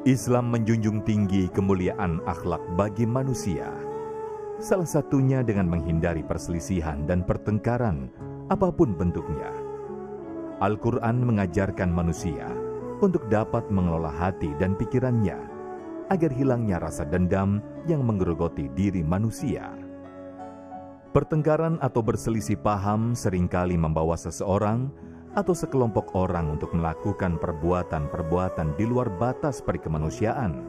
Islam menjunjung tinggi kemuliaan akhlak bagi manusia. Salah satunya dengan menghindari perselisihan dan pertengkaran, apapun bentuknya. Al-Quran mengajarkan manusia untuk dapat mengelola hati dan pikirannya, agar hilangnya rasa dendam yang menggerogoti diri manusia. Pertengkaran atau berselisih paham seringkali membawa seseorang atau sekelompok orang untuk melakukan perbuatan-perbuatan di luar batas perikemanusiaan.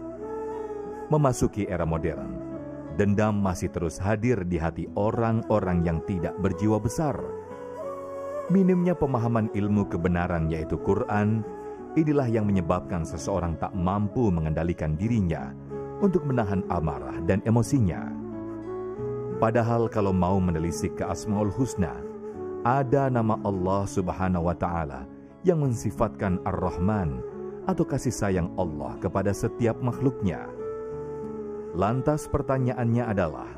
Memasuki era modern, dendam masih terus hadir di hati orang-orang yang tidak berjiwa besar. Minimnya pemahaman ilmu kebenaran yaitu Quran, inilah yang menyebabkan seseorang tak mampu mengendalikan dirinya untuk menahan amarah dan emosinya. Padahal kalau mau menelisik ke Asmaul Husna, ada nama Allah Subhanahu wa Ta'ala yang mensifatkan Ar-Rahman atau kasih sayang Allah kepada setiap makhluknya. Lantas pertanyaannya adalah,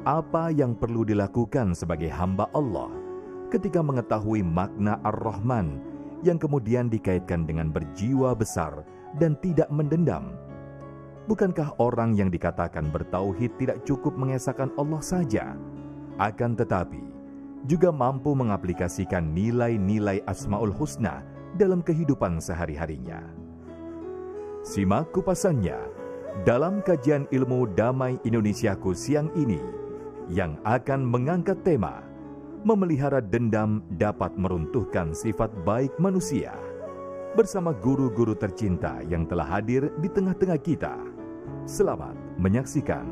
apa yang perlu dilakukan sebagai hamba Allah ketika mengetahui makna Ar-Rahman yang kemudian dikaitkan dengan berjiwa besar dan tidak mendendam? Bukankah orang yang dikatakan bertauhid tidak cukup mengesahkan Allah saja, akan tetapi juga mampu mengaplikasikan nilai-nilai Asmaul Husna dalam kehidupan sehari-harinya? Simak kupasannya dalam kajian ilmu Damai Indonesiaku siang ini yang akan mengangkat tema memelihara dendam dapat meruntuhkan sifat baik manusia, bersama guru-guru tercinta yang telah hadir di tengah-tengah kita. Selamat menyaksikan.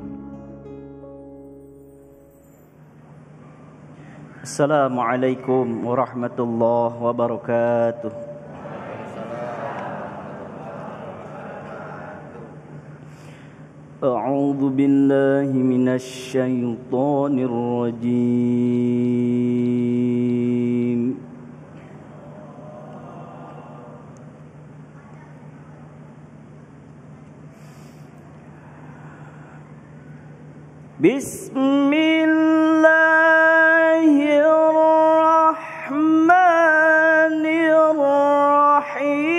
Assalamualaikum warahmatullahi wabarakatuh. A'udzu billahi minasy syaithanir rajim. Bismillahirrahmanirrahim.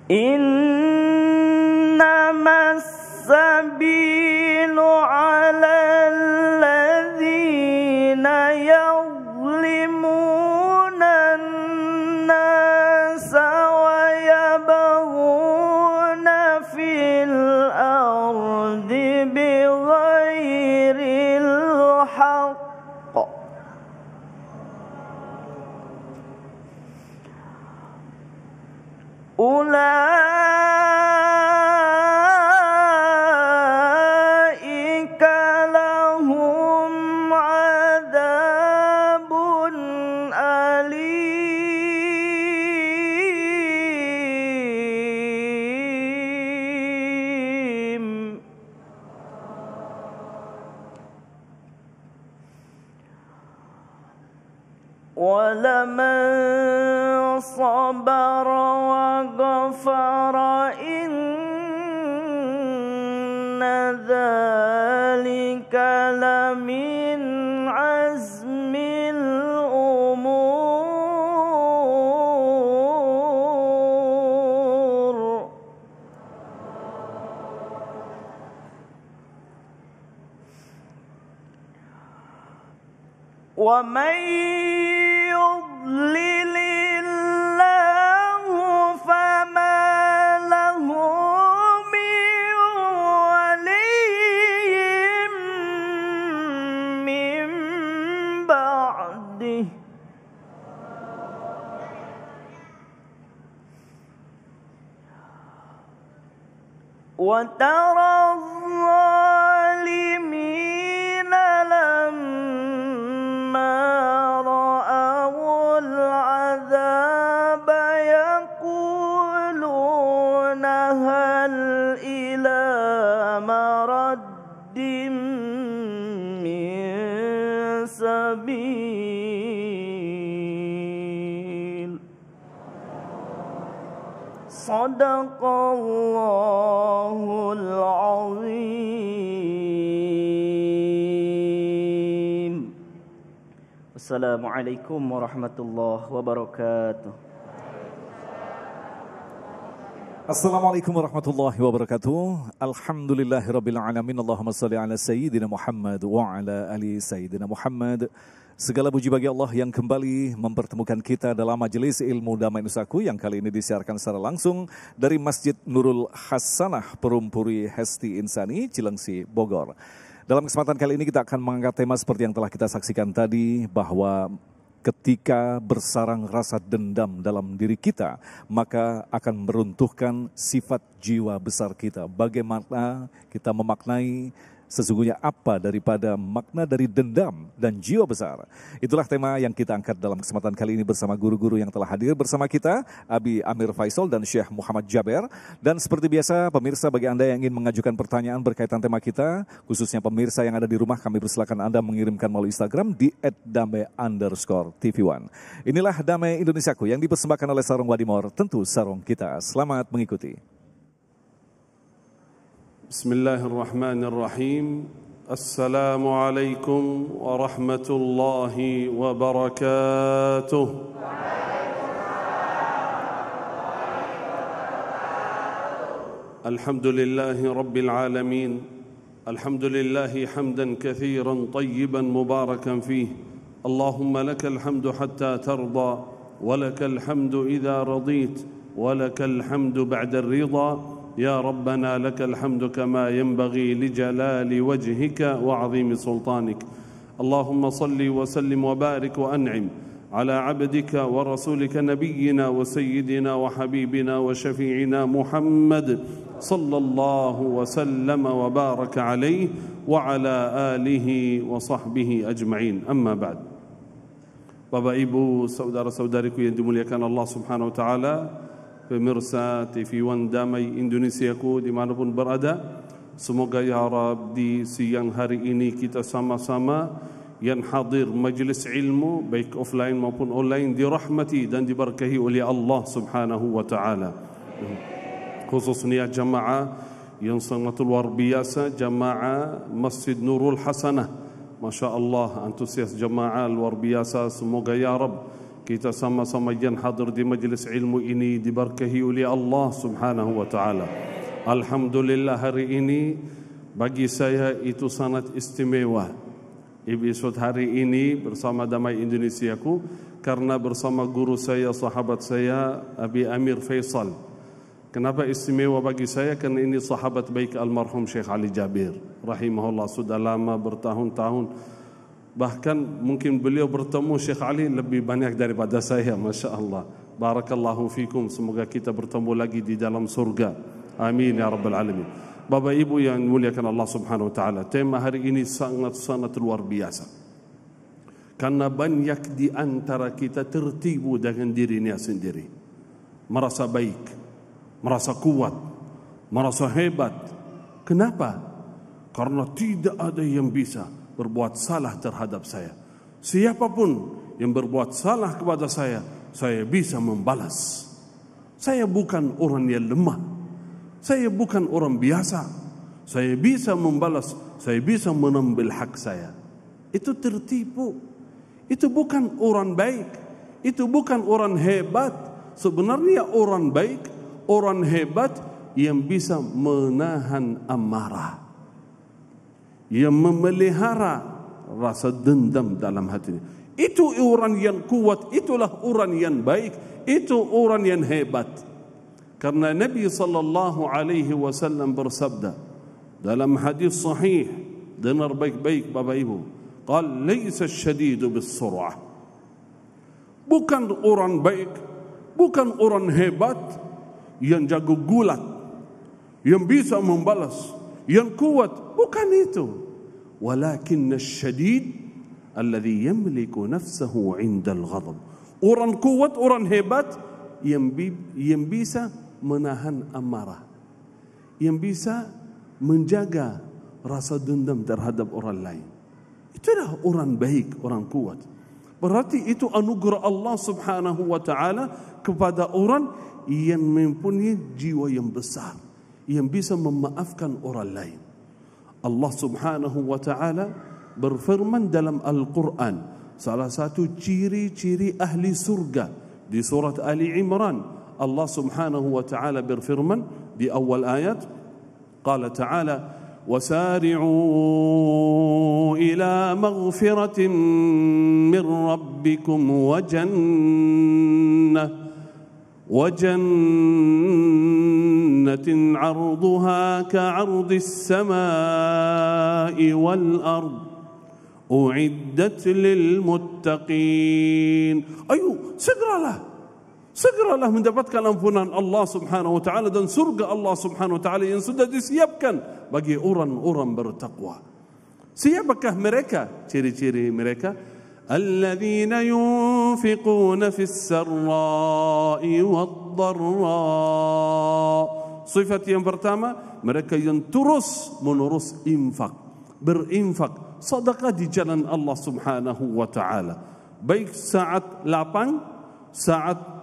Innamas sabilu 'alal ladzina yadhlimuna an-nasa wa yabghuna fil ardi bighairil haqq. Ulaika lahum adzabun alim. Walaman sabara wa ghafara inna dzalika lamin azmil umur. Wa man yudlilillahu fama lahu min waliyyin min ba'dih. Wa tara adh-dhalimina lamma ra'awul 'adzaba yaquluna hal ila maraddim min sabil. Sadaqallahul azim. Assalamualaikum warahmatullahi wabarakatuh. Assalamualaikum warahmatullahi wabarakatuh. Alhamdulillahirabbil alamin. Allahumma shalli ala sayyidina Muhammad wa ala ali sayyidina Muhammad. Segala puji bagi Allah yang kembali mempertemukan kita dalam majelis ilmu Damai Nusaku yang kali ini disiarkan secara langsung dari Masjid Nurul Hasanah Perumpuri Hesti Insani, Cilengsi, Bogor. Dalam kesempatan kali ini kita akan mengangkat tema seperti yang telah kita saksikan tadi, bahwa ketika bersarang rasa dendam dalam diri kita, maka akan meruntuhkan sifat jiwa besar kita. Bagaimana kita memaknai sesungguhnya apa daripada makna dari dendam dan jiwa besar. Itulah tema yang kita angkat dalam kesempatan kali ini bersama guru-guru yang telah hadir bersama kita, Abi Amir Faisal dan Syekh Muhammad Jaber. Dan seperti biasa, pemirsa, bagi Anda yang ingin mengajukan pertanyaan berkaitan tema kita, khususnya pemirsa yang ada di rumah, kami persilakan Anda mengirimkan melalui Instagram di @damai_tv1. Inilah Damai Indonesiaku yang dipersembahkan oleh Sarung Wadimor, tentu sarung kita. Selamat mengikuti. Bismillahirrahmanirrahim. Assalamualaikum warahmatullahi wabarakatuh. Alhamdulillahi rabbil alamin. Alhamdulillahi hamdan kathiran tayyiban mubarakan fih. Allahumma lakal hamdu hatta tarda, wa lakal hamdu idha radit, wa lakal hamdu ba'da ar-ridha. يا ربنا لك الحمد كما ينبغي لجلال وجهك وعظيم سلطانك. اللهم صل وسلم وبارك وأنعم على عبدك ورسولك نبينا وسيدنا وحبيبنا وشفيعنا محمد صلى الله وسلم وبارك عليه وعلى آله وصحبه أجمعين. أما بعد. Bapak Ibu, saudara-saudariku yang dimuliakan Allah Subhanahu wa taala, pemirsa TV One Damai Indonesiaku dimanapun berada, semoga ya Rab di siang hari ini kita sama-sama yang hadir majlis ilmu baik offline maupun online dirahmati dan diberkahi oleh Allah Subhanahu wa taala. Khususnya jamaah yang sangat luar biasa, jamaah Masjid Nurul Hasanah. Masya Allah, antusias jamaah luar biasa. Semoga ya Rab kita sama-sama yang hadir di majlis ilmu ini diberkahi oleh Allah Subhanahu wa taala. Alhamdulillah, hari ini bagi saya itu sangat istimewa. Episode hari ini bersama Damai Indonesiaku karena bersama guru saya, sahabat saya, Abi Amir Faisal. Kenapa istimewa bagi saya? Karena ini sahabat baik almarhum Syekh Ali Jabir rahimahullah, sudah lama bertahun-tahun. Bahkan mungkin beliau bertemu Syekh Ali lebih banyak daripada saya, Masya Allah. Barakallahu fikum, semoga kita bertemu lagi di dalam surga. Amin ya Rabbal Alamin. Bapak Ibu yang muliakan Allah Subhanahu wa taala, tema hari ini sangat-sangat luar biasa. Karena banyak di antara kita tertipu dengan dirinya sendiri. Merasa baik, merasa kuat, merasa hebat. Kenapa? Karena tidak ada yang bisa berbuat salah terhadap saya. Siapapun yang berbuat salah kepada saya bisa membalas. Saya bukan orang yang lemah. Saya bukan orang biasa. Saya bisa membalas. Saya bisa menambil hak saya. Itu tertipu. Itu bukan orang baik. Itu bukan orang hebat. Sebenarnya orang baik, orang hebat yang bisa menahan amarah, yang memelihara rasa dendam dalam hatinya. Itu orang yang kuat, itulah orang yang baik, itu orang yang hebat. Karena Nabi sallallahu alaihi wasallam bersabda dalam hadis sahih, dengar baik-baik Bapak Ibu, qal laisa asyadidu bis-sur'ah. Bukan orang baik, bukan orang hebat yang jago gulat, yang bisa membalas, yang kuat, bukan itu. Walakin asyadid alladhi yamliku nafsahu 'inda al-ghadab. Orang kuat, orang hebat yang bisa menahan amarah, yang bisa menjaga rasa dendam terhadap orang lain. Itulah orang baik, orang kuat. Berarti itu anugerah Allah Subhanahu wa taala kepada orang yang mempunyai jiwa yang besar, yang bisa memaafkan orang lain. Allah Subhanahu wa taala berfirman dalam Al-Quran, salah satu ciri-ciri ahli surga di surat Ali Imran, Allah Subhanahu wa taala berfirman di awal ayat, qala ta'ala وسارعوا إلى مغفرة من ربكم وجنة عرضها كعرض السماء والأرض أعدت للمتقين. Ayo segeralah mendapatkan ampunan Allah Subhanahu wa taala dan surga Allah Subhanahu wa taala yang sudah disiapkan bagi orang-orang bertakwa. Siapakah mereka? Ciri-ciri mereka, alladzina yunfiquna fis sarra'i wad-dharra. Sifat yang pertama, mereka yang terus-menerus berinfak, sedekah di jalan Allah Subhanahu wa taala. Baik saat lapang, saat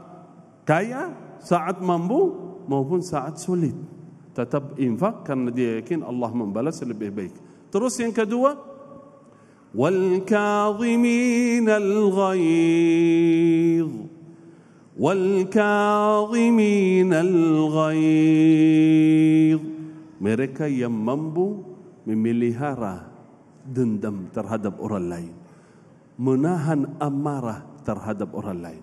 kaya, saat mampu maupun saat sulit, tetap infak karena dia yakin Allah membalas lebih baik. Terus yang kedua, wal kadhimin al ghaidh, mereka yang mampu memelihara dendam terhadap orang lain, menahan amarah terhadap orang lain.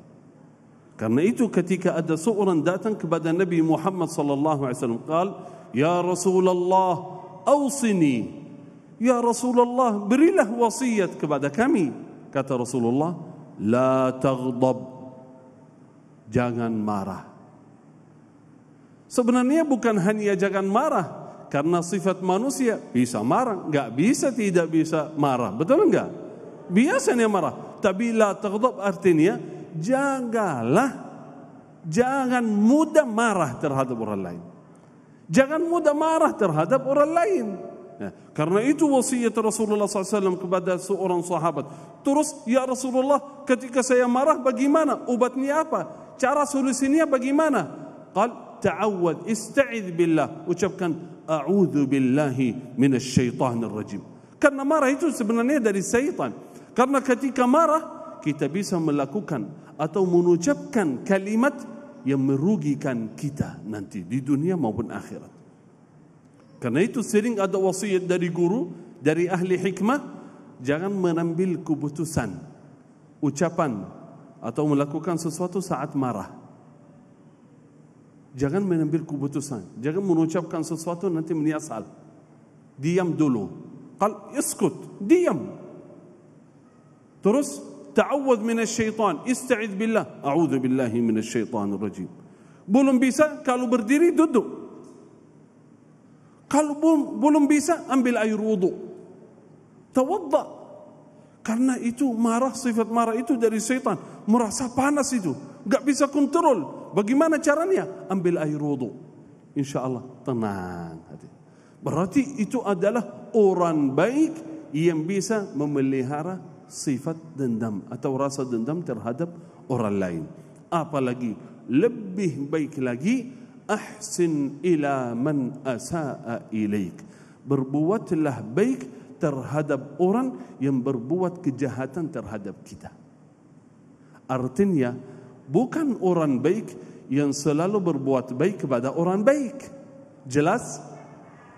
Karena itu ketika ada seorang datang kepada Nabi Muhammad sallallahu alaihi wasallam, qala, "Ya Rasulullah, awsini." Ya Rasulullah, berilah wasiat kepada kami. Kata Rasulullah, "La taghdab." Jangan marah. Sebenarnya bukan hanya jangan marah, karena sifat manusia bisa marah, enggak bisa tidak bisa marah. Betul enggak? Biasanya marah. Tapi la taghdab artinya jangan mudah marah terhadap orang lain. Jangan mudah marah terhadap orang lain. Ya, karena itu wasiat Rasulullah SAW kepada seorang sahabat. Terus, ya Rasulullah, ketika saya marah bagaimana? Obatnya apa? Cara solusinya bagaimana? Qal ta'awwad, ista'idz billah. Ucapkan a'udzu billahi minasyaitonir rajim. Karena marah itu sebenarnya dari syaitan. Karena ketika marah kita bisa melakukan atau mengucapkan kalimat yang merugikan kita nanti di dunia maupun akhirat. Karena itu sering ada wasiat dari guru, dari ahli hikmah, jangan mengambil keputusan, ucapan atau melakukan sesuatu saat marah. Jangan mengambil keputusan, jangan mengucapkan sesuatu nanti menyesal. Diam dulu. Qal iskut, diam. Terus ta'awwadz minasyaitan, ista'idz billah, a'udzu billahi minasyaitonir rajim. Belum bisa, kalau berdiri duduk. Kalau belum bisa, ambil air wudu. Tawadda. Karena itu marah, sifat marah itu dari syaitan. Merasa panas itu, enggak bisa kontrol. Bagaimana caranya? Ambil air wudu. InsyaAllah tenang hati. Berarti itu adalah orang baik yang bisa memelihara sifat dendam atau rasa dendam terhadap orang lain. Apalagi lebih baik lagi, ahsin ila man asaa ilaik. Berbuatlah baik terhadap orang yang berbuat kejahatan terhadap kita. Artinya bukan orang baik yang selalu berbuat baik kepada orang baik. Jelas?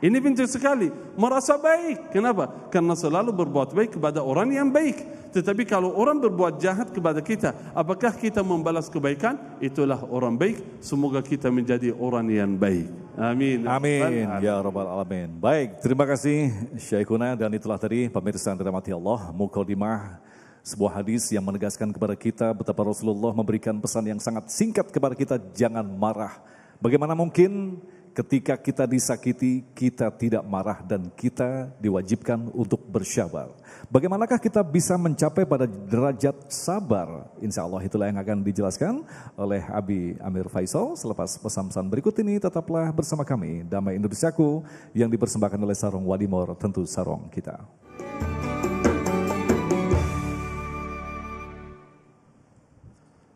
Ini penting sekali. Merasa baik. Kenapa? Karena selalu berbuat baik kepada orang yang baik. Tetapi kalau orang berbuat jahat kepada kita, apakah kita membalas kebaikan? Itulah orang baik. Semoga kita menjadi orang yang baik. Amin. Amin. Ya Rabbal Alamin. Baik, terima kasih Syekhuna. Dan itulah tadi pemirsa yang dirahmati Allah, mukadimah sebuah hadis yang menegaskan kepada kita betapa Rasulullah memberikan pesan yang sangat singkat kepada kita, jangan marah. Bagaimana mungkin ketika kita disakiti, kita tidak marah dan kita diwajibkan untuk bersabar. Bagaimanakah kita bisa mencapai pada derajat sabar? Insya Allah itulah yang akan dijelaskan oleh Abi Amir Faisal. Selepas pesan-pesan berikut ini, tetaplah bersama kami. Damai Indonesiaku yang dipersembahkan oleh Sarong Wadimor, tentu sarong kita.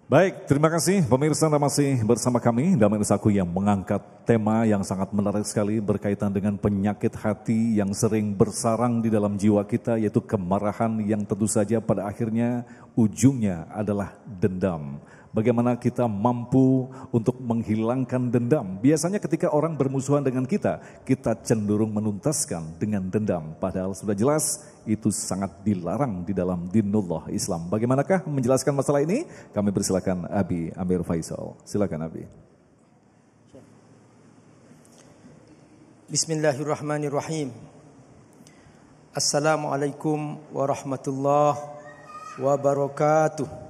Baik, terima kasih pemirsa, Anda masih bersama kami dalam Irsaku yang mengangkat tema yang sangat menarik sekali berkaitan dengan penyakit hati yang sering bersarang di dalam jiwa kita, yaitu kemarahan yang tentu saja pada akhirnya ujungnya adalah dendam. Bagaimana kita mampu untuk menghilangkan dendam? Biasanya ketika orang bermusuhan dengan kita cenderung menuntaskan dengan dendam. Padahal sudah jelas itu sangat dilarang di dalam dinullah Islam. Bagaimanakah menjelaskan masalah ini? Kami persilakan Abi Amir Faisal. Silakan Abi. Bismillahirrahmanirrahim. Assalamualaikum warahmatullahi wabarakatuh.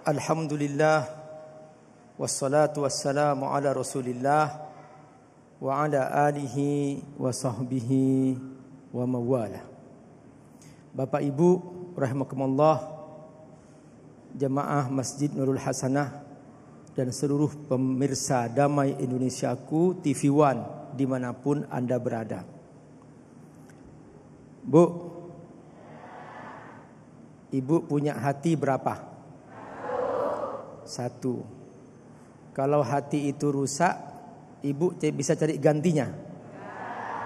Alhamdulillah, wassalatu wassalamu ala rasulillah wa ala alihi wa sahbihi wa mawala. Bapak Ibu rahimakumullah, jamaah Masjid Nurul Hasanah dan seluruh pemirsa Damai Indonesiaku TV One dimanapun Anda berada. Bu, Ibu punya hati berapa? Satu. Kalau hati itu rusak, Ibu bisa cari gantinya?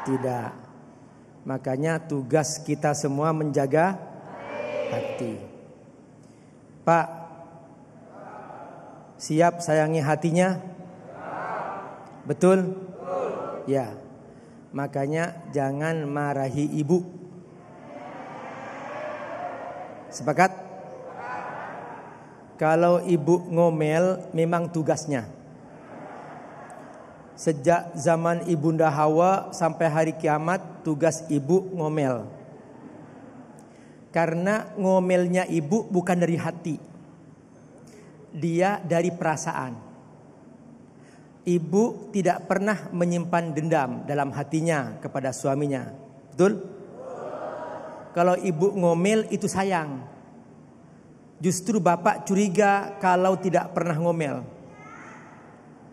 Tidak. Makanya tugas kita semua menjaga hati. Pak, siap sayangi hatinya? Betul? Ya. Makanya jangan marahi ibu. Sepakat? Kalau ibu ngomel memang tugasnya. Sejak zaman Ibunda Hawa sampai hari kiamat tugas ibu ngomel. Karena ngomelnya ibu bukan dari hati. Dia dari perasaan. Ibu tidak pernah menyimpan dendam dalam hatinya kepada suaminya. Betul? Kalau ibu ngomel itu sayang. Justru bapak curiga kalau tidak pernah ngomel.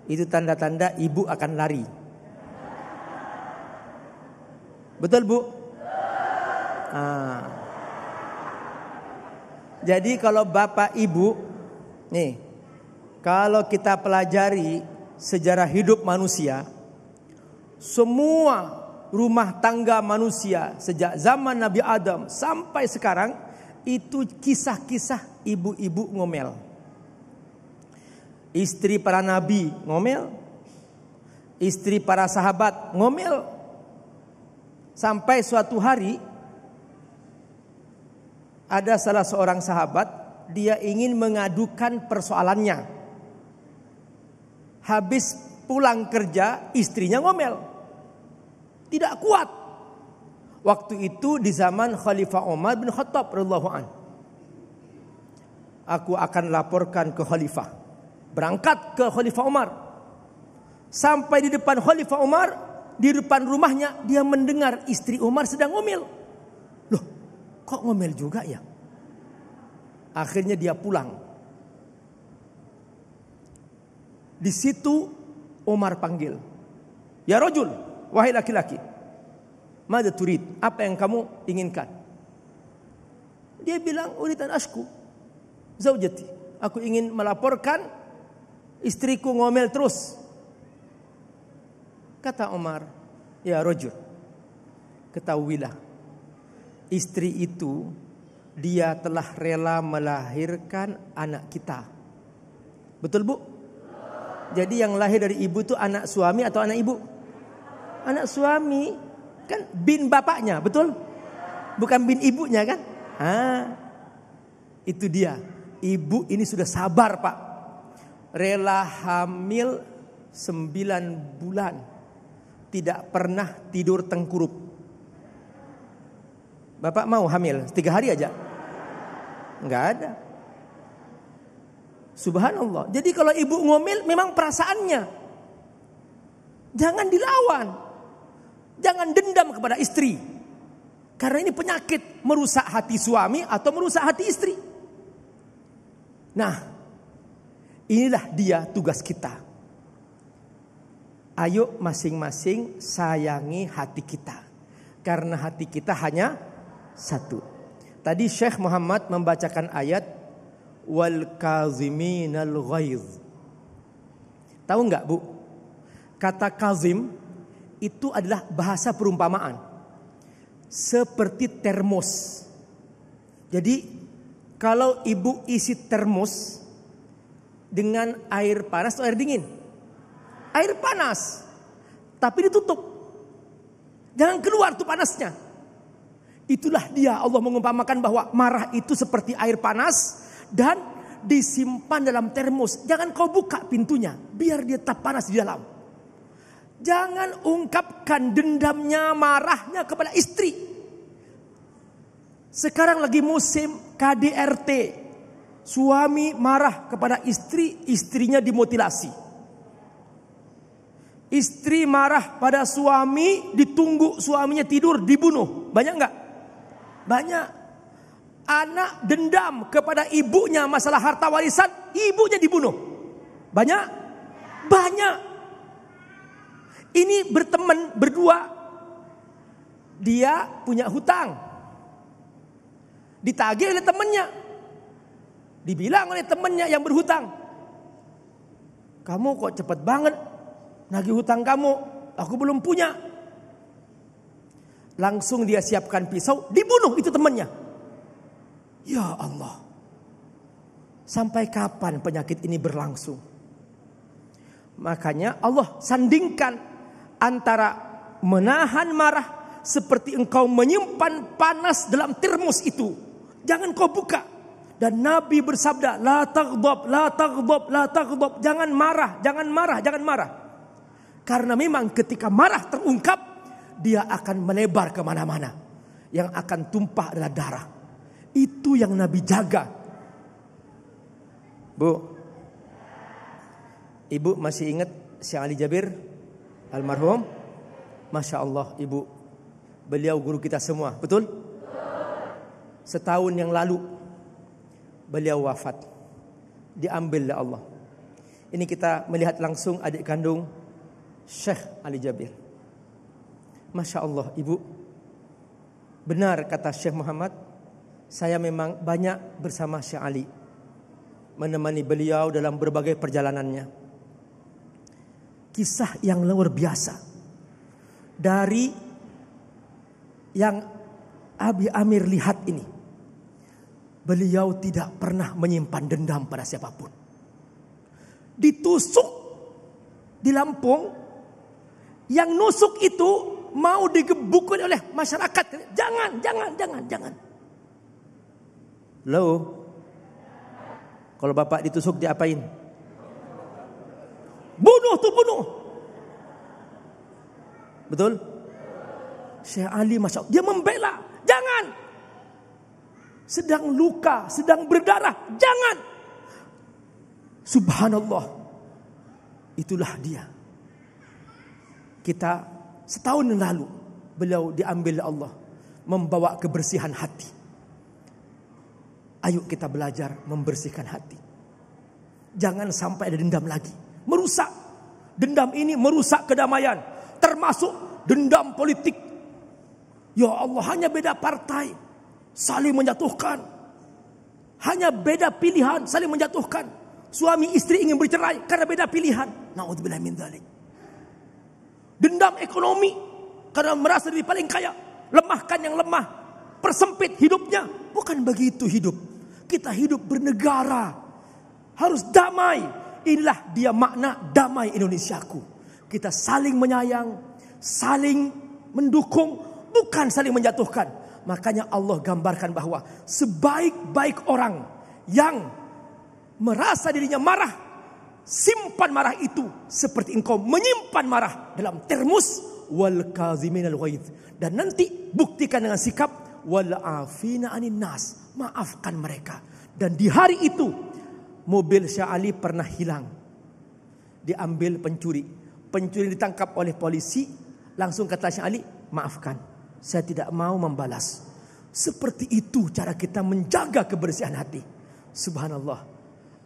Itu tanda-tanda ibu akan lari. Betul Bu? Jadi kalau bapak ibu, nih, kalau kita pelajari sejarah hidup manusia, semua rumah tangga manusia sejak zaman Nabi Adam sampai sekarang itu kisah-kisah ibu-ibu ngomel. Istri para nabi ngomel, istri para sahabat ngomel. Sampai suatu hari ada salah seorang sahabat, dia ingin mengadukan persoalannya. Habis pulang kerja, istrinya ngomel. Tidak kuat. Waktu itu di zaman Khalifah Umar bin Khattab radhiyallahu anhu. Aku akan laporkan ke Khalifah. Berangkat ke Khalifah Umar. Sampai di depan Khalifah Umar, di depan rumahnya dia mendengar istri Umar sedang ngomel. Loh, kok ngomel juga ya? Akhirnya dia pulang. Di situ Umar panggil. Ya rajul, wahai laki-laki. Mada turid? Apa yang kamu inginkan? Dia bilang, uridan ashku zaujati. Aku ingin melaporkan istriku ngomel terus. Kata Umar, ya rajul, ketahuilah, istri itu dia telah rela melahirkan anak kita. Betul Bu? Jadi yang lahir dari ibu itu anak suami atau anak ibu? Anak suami. Kan bin bapaknya, betul? Bukan bin ibunya kan? Itu dia. Ibu ini sudah sabar Pak. Rela hamil 9 bulan. Tidak pernah tidur tengkurup. Bapak mau hamil 3 hari aja? Enggak ada. Subhanallah. Jadi kalau ibu ngomel memang perasaannya. Jangan dilawan. Jangan dendam kepada istri. Karena ini penyakit, merusak hati suami atau merusak hati istri. Nah, inilah dia tugas kita. Ayo masing-masing sayangi hati kita. Karena hati kita hanya satu. Tadi Syekh Muhammad membacakan ayat wal kaziminal ghaiz. Tahu enggak, Bu? Kata kazim itu adalah bahasa perumpamaan. Seperti termos. Jadi kalau ibu isi termos dengan air panas atau air dingin? Air panas. Tapi ditutup. Jangan keluar tuh panasnya. Itulah dia Allah mengumpamakan bahwa marah itu seperti air panas dan disimpan dalam termos. Jangan kau buka pintunya, biar dia tetap panas di dalam. Jangan ungkapkan dendamnya, marahnya kepada istri. Sekarang lagi musim KDRT. Suami marah kepada istri, istrinya dimutilasi. Istri marah pada suami, ditunggu suaminya tidur, dibunuh. Banyak enggak? Banyak. Anak dendam kepada ibunya masalah harta warisan, ibunya dibunuh. Banyak? Banyak. Ini berteman berdua. Dia punya hutang. Ditagih oleh temannya. Dibilang oleh temannya yang berhutang, kamu kok cepat banget nagih hutang kamu, aku belum punya. Langsung dia siapkan pisau, dibunuh itu temannya. Ya Allah, sampai kapan penyakit ini berlangsung? Makanya Allah sandingkan antara menahan marah seperti engkau menyimpan panas dalam termos itu. Jangan kau buka. Dan Nabi bersabda, la taghdab, la taghdab, la taghdab. Jangan marah, jangan marah, jangan marah. Karena memang ketika marah terungkap, dia akan melebar kemana-mana. Yang akan tumpah adalah darah. Itu yang Nabi jaga. Bu, Ibu masih ingat Syekh Ali Jabir almarhum? Masya Allah, Ibu. Beliau guru kita semua, betul? Setahun yang lalu beliau wafat, diambil oleh Allah. Ini kita melihat langsung adik kandung Syekh Ali Jabir. Masya Allah, Ibu. Benar kata Syekh Muhammad, saya memang banyak bersama Syekh Ali, menemani beliau dalam berbagai perjalanannya. Kisah yang luar biasa dari yang Abi Amir lihat ini. Beliau tidak pernah menyimpan dendam pada siapapun. Ditusuk di Lampung, yang nusuk itu mau digebukin oleh masyarakat. Jangan. Loh, kalau bapak ditusuk diapain? Bunuh. Betul? Syekh Ali Masya Allah, dia membela. Jangan. Sedang luka, sedang berdarah, jangan. Subhanallah. Itulah dia. Kita setahun yang lalu beliau diambil oleh Allah, membawa kebersihan hati. Ayo kita belajar membersihkan hati. Jangan sampai ada dendam lagi. Merusak. Dendam ini merusak kedamaian. Termasuk dendam politik. Ya Allah, hanya beda partai, saling menjatuhkan. Hanya beda pilihan, saling menjatuhkan. Suami istri ingin bercerai karena beda pilihan. Na'udzubillah min dzalik. Dendam ekonomi karena merasa diri paling kaya. Lemahkan yang lemah, persempit hidupnya. Bukan begitu hidup. Kita hidup bernegara, harus damai. Inilah dia makna damai Indonesiaku. Kita saling menyayang, saling mendukung, bukan saling menjatuhkan. Makanya Allah gambarkan bahwa sebaik-baik orang yang merasa dirinya marah, simpan marah itu seperti engkau menyimpan marah dalam termos, wal kaziminal ghaiz. Dan nanti buktikan dengan sikap wal afina anin nas, maafkan mereka. Dan di hari itu mobil Syekh Ali pernah hilang, diambil pencuri. Pencuri ditangkap oleh polisi. Langsung kata Syekh Ali, maafkan, saya tidak mau membalas. Seperti itu cara kita menjaga kebersihan hati. Subhanallah.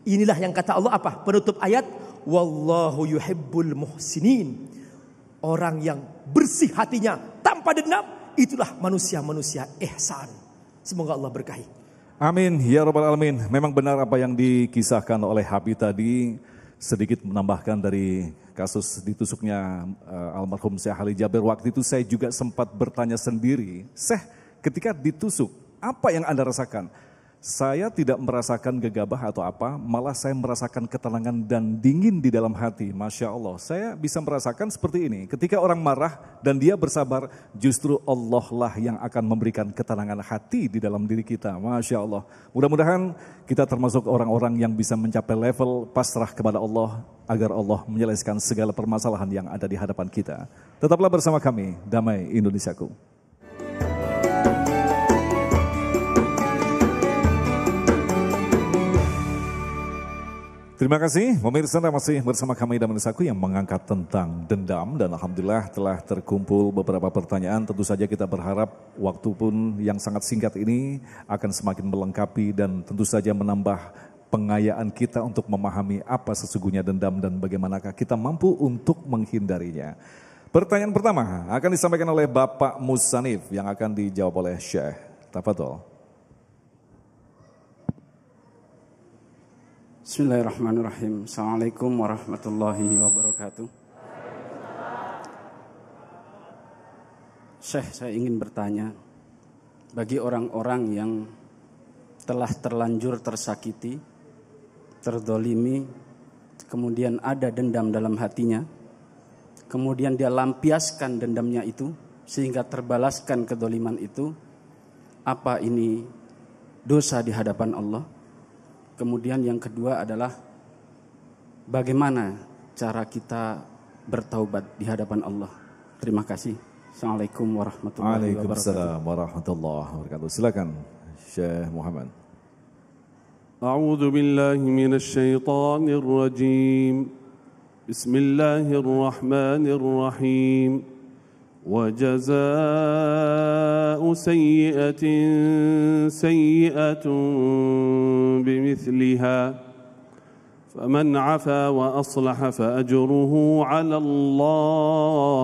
Inilah yang kata Allah apa? Penutup ayat, wallahu yuhibbul muhsinin. Orang yang bersih hatinya tanpa dendam, itulah manusia-manusia ihsan. Semoga Allah berkahi. Amin ya rabbal alamin. Memang benar apa yang dikisahkan oleh Habib tadi, sedikit menambahkan dari kasus ditusuknya almarhum Syekh Ali Jabir. Waktu itu saya juga sempat bertanya sendiri, Syekh, ketika ditusuk apa yang Anda rasakan? Saya tidak merasakan gegabah atau apa, malah saya merasakan ketenangan dan dingin di dalam hati. Masya Allah, saya bisa merasakan seperti ini. Ketika orang marah dan dia bersabar, justru Allah lah yang akan memberikan ketenangan hati di dalam diri kita. Masya Allah. Mudah-mudahan kita termasuk orang-orang yang bisa mencapai level pasrah kepada Allah, agar Allah menyelesaikan segala permasalahan yang ada di hadapan kita. Tetaplah bersama kami, Damai Indonesiaku. Terima kasih, pemirsa masih bersama kami Damai Indonesiaku yang mengangkat tentang dendam, dan alhamdulillah telah terkumpul beberapa pertanyaan. Tentu saja kita berharap waktu pun yang sangat singkat ini akan semakin melengkapi dan tentu saja menambah pengayaan kita untuk memahami apa sesungguhnya dendam dan bagaimanakah kita mampu untuk menghindarinya. Pertanyaan pertama akan disampaikan oleh Bapak Musanif yang akan dijawab oleh Syekh. Tafadhol. Bismillahirrahmanirrahim. Assalamualaikum warahmatullahi wabarakatuh. Syekh, saya ingin bertanya, bagi orang-orang yang telah terlanjur tersakiti, terdolimi, kemudian ada dendam dalam hatinya, kemudian dia lampiaskan dendamnya itu sehingga terbalaskan kedoliman itu, apa ini dosa di hadapan Allah? Kemudian yang kedua adalah bagaimana cara kita bertaubat di hadapan Allah. Terima kasih. Assalamualaikum warahmatullahi wabarakatuh. Waalaikumsalam warahmatullahi wabarakatuh. Silakan Syekh Muhammad. A'udzu billahi minasy syaithanir rajim. Bismillahirrahmanirrahim. وجزاء سيئة سيئة بمثلها فمن عفا وأصلح فأجره على الله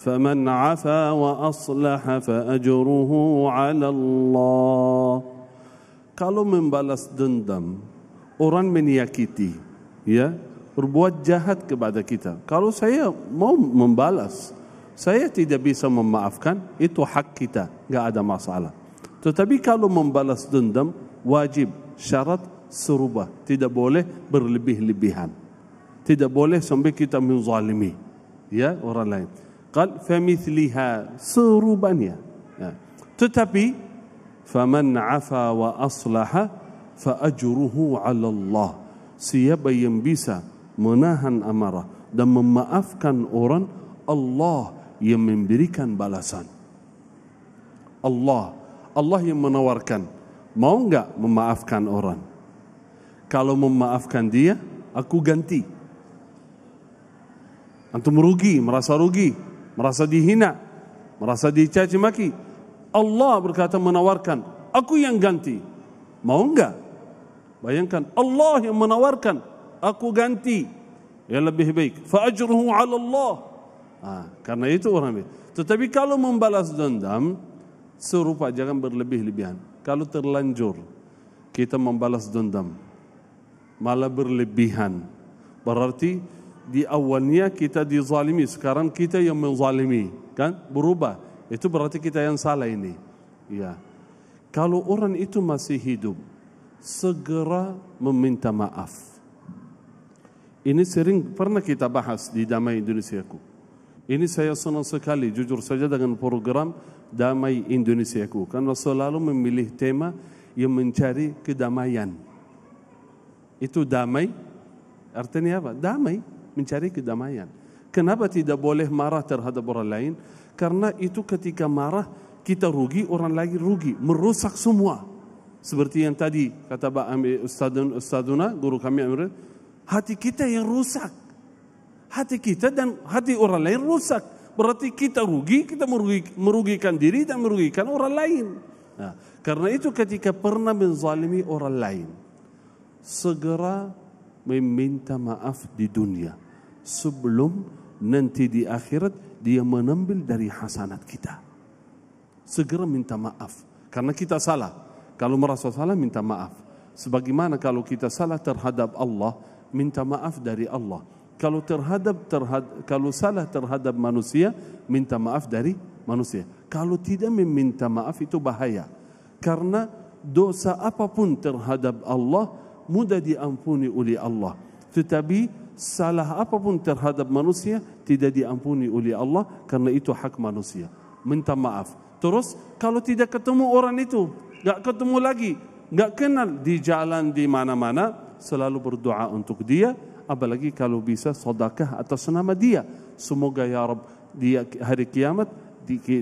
فمن عفا وأصلح فأجره على الله. Kalau membalas dendam, orang menyakiti, ya, berbuat jahat kepada kita. Kalau saya mau membalas, saya tidak bisa memaafkan, itu hak kita, enggak ada masalah. Tetapi kalau membalas dendam, wajib, syarat serupa, tidak boleh berlebih-lebihan. Tidak boleh sampai kita menzalimi, ya, orang lain. Qal famithliha, serupanya. Ya. Tetapi faman afa wa aslaha fa ajruhu 'ala Allah. Siapa yang bisa menahan amarah dan memaafkan orang, Allah yang memberikan balasan. Allah yang menawarkan. Mau enggak memaafkan orang? Kalau memaafkan dia, aku ganti. Antum rugi, merasa dihina, merasa dicaci maki. Allah berkata menawarkan, aku yang ganti. Mau enggak? Bayangkan, Allah yang menawarkan, aku ganti. Ya lebih baik. Fa ajruhu 'ala Allah. Karena itu orang ini. Tetapi kalau membalas dendam, serupa, jangan berlebih-lebihan. Kalau terlanjur kita membalas dendam, malah berlebihan, berarti di awalnya kita dizalimi, sekarang kita yang menzalimi, kan? Berubah. Itu berarti kita yang salah ini. Ya. Kalau orang itu masih hidup, segera meminta maaf. Ini sering pernah kita bahas di Damai Indonesiaku. Ini saya senang sekali, jujur saja, dengan program Damai Indonesiaku. Karena selalu memilih tema yang mencari kedamaian. Itu damai, artinya apa? Damai, mencari kedamaian. Kenapa tidak boleh marah terhadap orang lain? Karena itu ketika marah, kita rugi, orang lain rugi. Merusak semua. Seperti yang tadi kata Ustaduna, guru kami Amir, hati kita yang rusak. Hati kita dan hati orang lain rusak. Berarti kita rugi, kita merugikan diri dan merugikan orang lain. Nah, karena itu ketika pernah menzalimi orang lain, segera meminta maaf di dunia. Sebelum nanti di akhirat dia mengambil dari hasanat kita. Segera minta maaf. Karena kita salah. Kalau merasa salah, minta maaf. Sebagaimana kalau kita salah terhadap Allah, minta maaf dari Allah. Kalau salah terhadap manusia, minta maaf dari manusia. Kalau tidak meminta maaf itu bahaya. Karena dosa apapun terhadap Allah mudah diampuni oleh Allah. Tetapi salah apapun terhadap manusia tidak diampuni oleh Allah, karena itu hak manusia. Minta maaf. Terus kalau tidak ketemu orang itu, enggak ketemu lagi, enggak kenal di jalan di mana-mana, selalu berdoa untuk dia, apalagi kalau bisa sedekah atas nama dia. Semoga ya Rabb di hari kiamat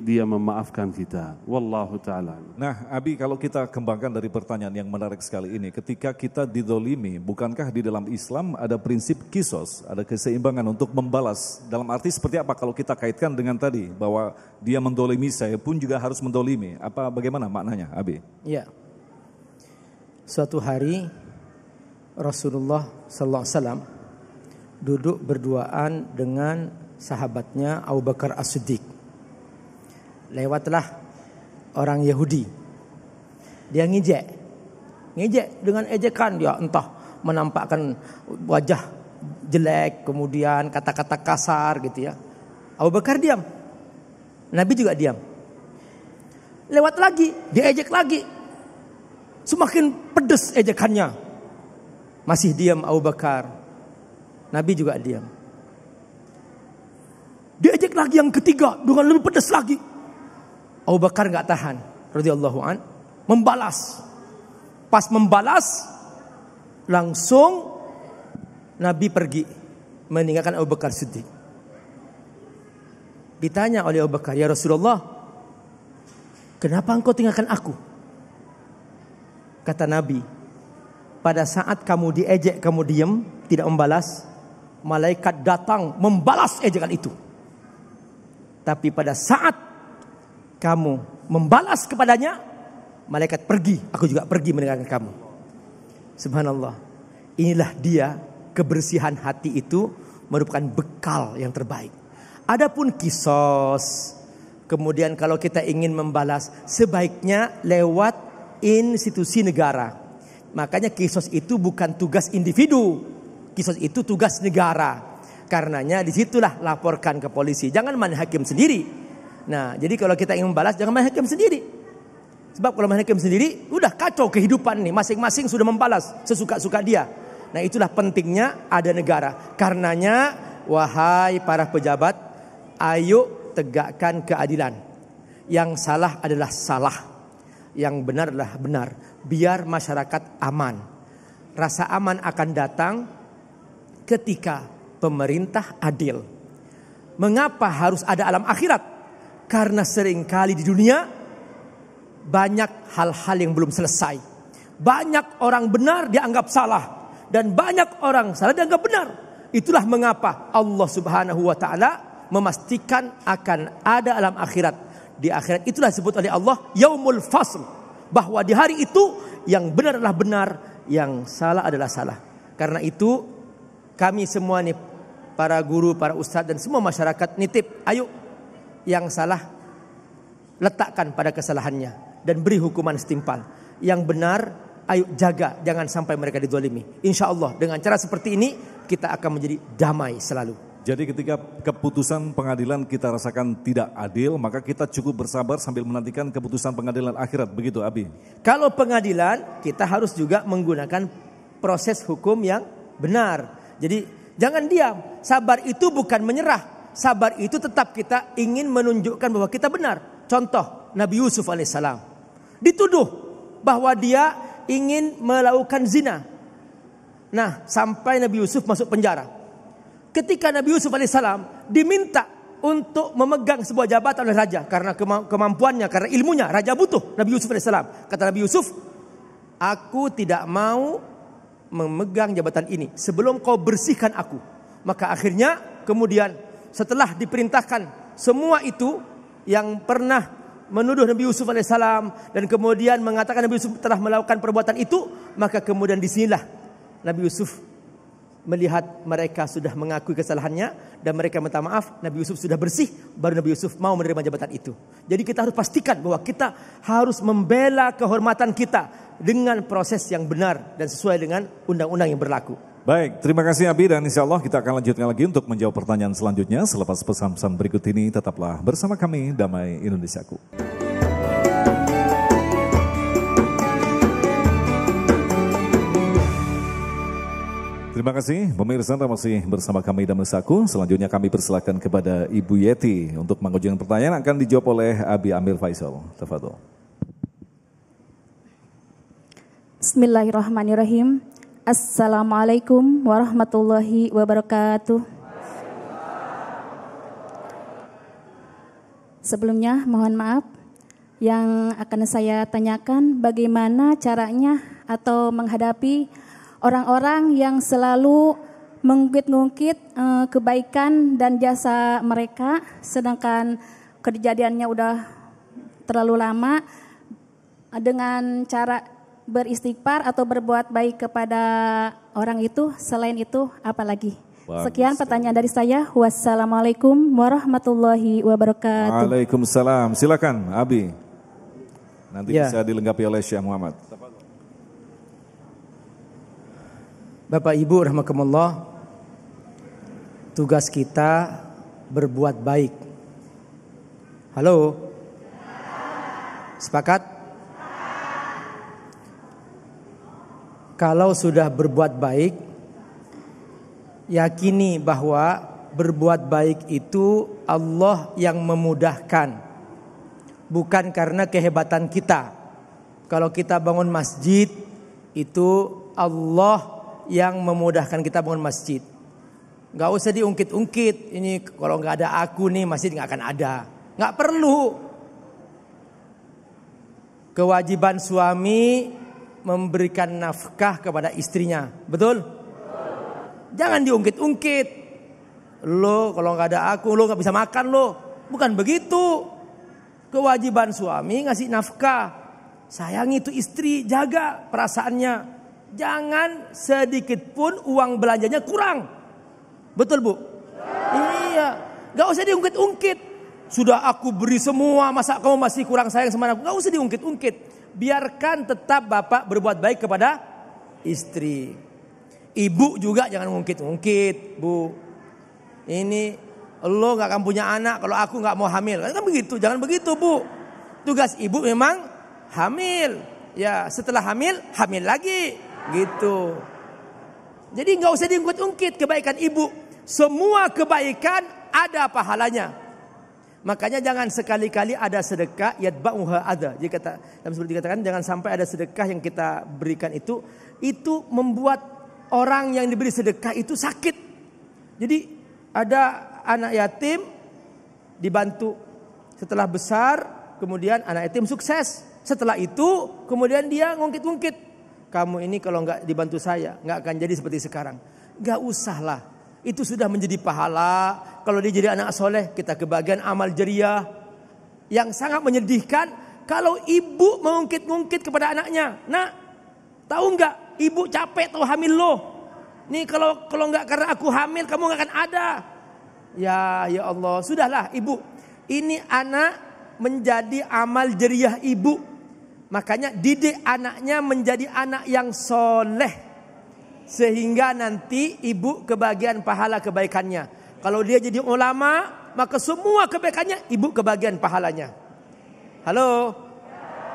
dia memaafkan kita. Wallahu ta'ala. Nah, Abi, kalau kita kembangkan dari pertanyaan yang menarik sekali ini, ketika kita didolimi, bukankah di dalam Islam ada prinsip kisos, ada keseimbangan untuk membalas? Dalam arti seperti apa kalau kita kaitkan dengan tadi, bahwa dia mendolimi, saya pun juga harus mendolimi. Bagaimana maknanya, Abi? Ya. Suatu hari Rasulullah SAW duduk berduaan dengan sahabatnya Abu Bakar As-Siddiq. Lewatlah orang Yahudi. Dia ngejek dengan ejekan, dia entah menampakkan wajah jelek, kemudian kata-kata kasar gitu ya. Abu Bakar diam, Nabi juga diam. Lewat lagi, dia ejek lagi. Semakin pedas ejekannya. Masih diam Abu Bakar, Nabi juga diam. Dia ejek lagi yang ketiga dengan lebih pedas lagi. Abu Bakar enggak tahan, radhiyallahu an, membalas. Pas membalas, langsung Nabi pergi meninggalkan Abu Bakar Siddiq. Ditanya oleh Abu Bakar, ya Rasulullah, kenapa engkau tinggalkan aku? Kata Nabi, pada saat kamu diejek, kamu diam, tidak membalas, malaikat datang membalas ejekan itu. Tapi pada saat kamu membalas kepadanya, malaikat pergi, aku juga pergi meninggalkan kamu. Subhanallah. Inilah dia, kebersihan hati itu merupakan bekal yang terbaik. Adapun kisos, kemudian kalau kita ingin membalas, sebaiknya lewat institusi negara. Makanya kisos itu bukan tugas individu, kisos itu tugas negara. Karenanya disitulah laporkan ke polisi, jangan main hakim sendiri. Nah, jadi kalau kita ingin membalas, jangan main hakim sendiri. Sebab kalau main hakim sendiri, udah kacau kehidupan nih. Masing-masing sudah membalas sesuka-suka dia. Nah, itulah pentingnya ada negara. Karenanya, wahai para pejabat, ayo tegakkan keadilan. Yang salah adalah salah, yang benar adalah benar. Biar masyarakat aman. Rasa aman akan datang ketika pemerintah adil. Mengapa harus ada alam akhirat? Karena seringkali di dunia banyak hal-hal yang belum selesai. Banyak orang benar dianggap salah, dan banyak orang salah dianggap benar. Itulah mengapa Allah Subhanahu wa taala memastikan akan ada alam akhirat. Di akhirat itulah disebut oleh Allah Yaumul Fasl, bahwa di hari itu yang benar adalah benar, yang salah adalah salah. Karena itu kami semua nih, para guru, para ustadz dan semua masyarakat nitip, ayo yang salah letakkan pada kesalahannya dan beri hukuman setimpal. Yang benar ayo jaga, jangan sampai mereka dizalimi. Insya Allah dengan cara seperti ini kita akan menjadi damai selalu. Jadi ketika keputusan pengadilan kita rasakan tidak adil, maka kita cukup bersabar sambil menantikan keputusan pengadilan akhirat, begitu Abi? Kalau pengadilan, kita harus juga menggunakan proses hukum yang benar. Jadi jangan diam. Sabar itu bukan menyerah. Sabar itu tetap kita ingin menunjukkan bahwa kita benar. Contoh Nabi Yusuf alaihissalam dituduh bahwa dia ingin melakukan zina. Nah, sampai Nabi Yusuf masuk penjara. Ketika Nabi Yusuf alaihissalam diminta untuk memegang sebuah jabatan oleh raja karena kemampuannya, karena ilmunya, raja butuh Nabi Yusuf alaihissalam. Kata Nabi Yusuf, aku tidak mau memegang jabatan ini sebelum kau bersihkan aku. Maka akhirnya kemudian setelah diperintahkan semua itu yang pernah menuduh Nabi Yusuf alaihissalam dan kemudian mengatakan Nabi Yusuf telah melakukan perbuatan itu, maka kemudian disinilah Nabi Yusuf melihat mereka sudah mengakui kesalahannya dan mereka minta maaf, Nabi Yusuf sudah bersih, baru Nabi Yusuf mau menerima jabatan itu. Jadi kita harus pastikan bahwa kita harus membela kehormatan kita dengan proses yang benar dan sesuai dengan undang-undang yang berlaku. Baik, terima kasih Abi, dan insya Allah kita akan lanjutkan lagi untuk menjawab pertanyaan selanjutnya selepas pesan-pesan berikut ini. Tetaplah bersama kami, Damai Indonesiaku. Terima kasih pemirsa, masih bersama kami Damai Indonesiaku. Selanjutnya kami persilakan kepada Ibu Yeti untuk mengajukan pertanyaan, akan dijawab oleh Abi Amir Faisal. Tafadhol. Bismillahirrahmanirrahim. Assalamualaikum warahmatullahi wabarakatuh. Sebelumnya mohon maaf, yang akan saya tanyakan bagaimana caranya atau menghadapi orang-orang yang selalu mengungkit-ungkit kebaikan dan jasa mereka, sedangkan kejadiannya udah terlalu lama, dengan cara beristighfar atau berbuat baik kepada orang itu. Selain itu apalagi? Sekian pertanyaan dari saya. Wassalamualaikum warahmatullahi wabarakatuh. Waalaikumsalam. Silakan Abi. Nanti bisa dilengkapi oleh Syekh Muhammad. Bapak Ibu rahimakumullah, tugas kita berbuat baik. Halo? Sepakat? Kalau sudah berbuat baik, yakini bahwa berbuat baik itu Allah yang memudahkan, bukan karena kehebatan kita. Kalau kita bangun masjid, itu Allah yang memudahkan kita bangun masjid. Gak usah diungkit-ungkit. Ini kalau gak ada aku nih masjid gak akan ada. Gak perlu. Kewajiban suami memberikan nafkah kepada istrinya. Betul? Jangan diungkit-ungkit. Lo kalau gak ada aku, lo gak bisa makan lo. Bukan begitu. Kewajiban suami ngasih nafkah. Sayangi itu istri, jaga perasaannya. Jangan sedikit pun uang belanjanya kurang. Betul Bu? Iya. Gak usah diungkit-ungkit. Sudah aku beri semua, masa kamu masih kurang sayang sama aku? Gak usah diungkit-ungkit. Biarkan tetap bapak berbuat baik kepada istri. Ibu juga jangan ungkit-ungkit Bu. Ini lo gak akan punya anak kalau aku gak mau hamil. Kan begitu, jangan begitu Bu. Tugas ibu memang hamil. Ya setelah hamil, hamil lagi. Gitu. Jadi nggak usah diungkit-ungkit kebaikan ibu. Semua kebaikan ada pahalanya. Makanya jangan sekali-kali ada sedekah yatba'uha adza. Jadi dalam seperti dikatakan jangan sampai ada sedekah yang kita berikan itu membuat orang yang diberi sedekah itu sakit. Jadi ada anak yatim dibantu, setelah besar kemudian anak yatim sukses. Setelah itu kemudian dia ngungkit-ngungkit. Kamu ini kalau nggak dibantu saya nggak akan jadi seperti sekarang. Nggak usahlah. Itu sudah menjadi pahala. Kalau dia jadi anak soleh, kita kebagian amal jariah. Yang sangat menyedihkan kalau ibu mengungkit-ungkit kepada anaknya. Nah, tahu nggak? Ibu capek tahu hamil lo. Nih kalau nggak karena aku hamil, kamu nggak akan ada. Ya Allah, sudahlah ibu. Ini anak menjadi amal jariah ibu. Makanya didik anaknya menjadi anak yang soleh. Sehingga nanti ibu kebagian pahala kebaikannya. Kalau dia jadi ulama, maka semua kebaikannya ibu kebagian pahalanya. Halo?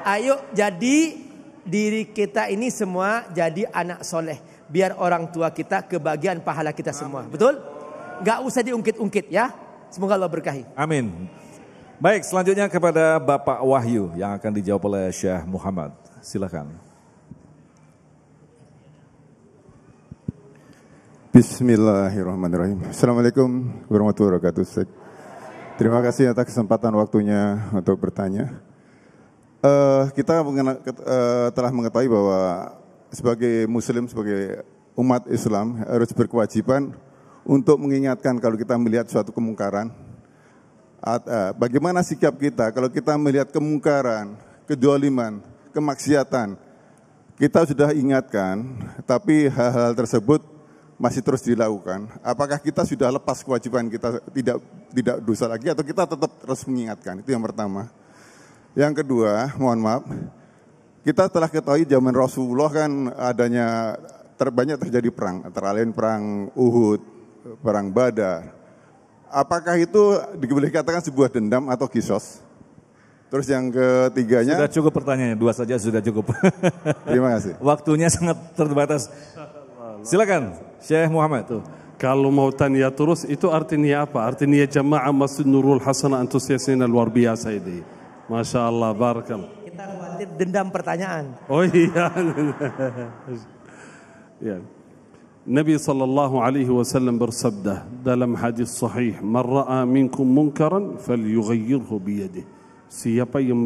Ayo jadi diri kita ini semua jadi anak soleh. Biar orang tua kita kebagian pahala kita semua. Betul? Gak usah diungkit-ungkit ya. Semoga Allah berkahi. Amin. Baik, selanjutnya kepada Bapak Wahyu yang akan dijawab oleh Syekh Muhammad. Silakan. Bismillahirrahmanirrahim. Assalamualaikum warahmatullahi wabarakatuh. Terima kasih atas kesempatan waktunya untuk bertanya. Kita telah mengetahui bahwa sebagai Muslim, sebagai umat Islam harus berkewajiban untuk mengingatkan kalau kita melihat suatu kemungkaran. Bagaimana sikap kita kalau kita melihat kemungkaran, kedzaliman, kemaksiatan. Kita sudah ingatkan, tapi hal-hal tersebut masih terus dilakukan, apakah kita sudah lepas kewajiban kita tidak dosa lagi atau kita tetap terus mengingatkan? Itu yang pertama. Yang kedua, mohon maaf, kita telah ketahui zaman Rasulullah kan adanya terbanyak terjadi perang, antara lain perang Uhud, perang Badar. Apakah itu boleh dikatakan sebuah dendam atau kisos? Terus yang ketiganya, sudah cukup pertanyaannya, 2 saja sudah cukup. Terima kasih. Waktunya sangat terbatas. Silakan, Syekh Muhammad. Tuh. Kalau mau tanya terus, itu artinya apa? Artinya jamaah Masjid Nurul Hasanah antusiasnya luar biasa ini. Masya Allah, barakallah. Kita khawatir dendam pertanyaan. Oh iya. Ya. Nabi SAW bersabda dalam hadis sahih, "Man ra'a minkum munkaran falyughayyirhu biyadihi." Siapa yang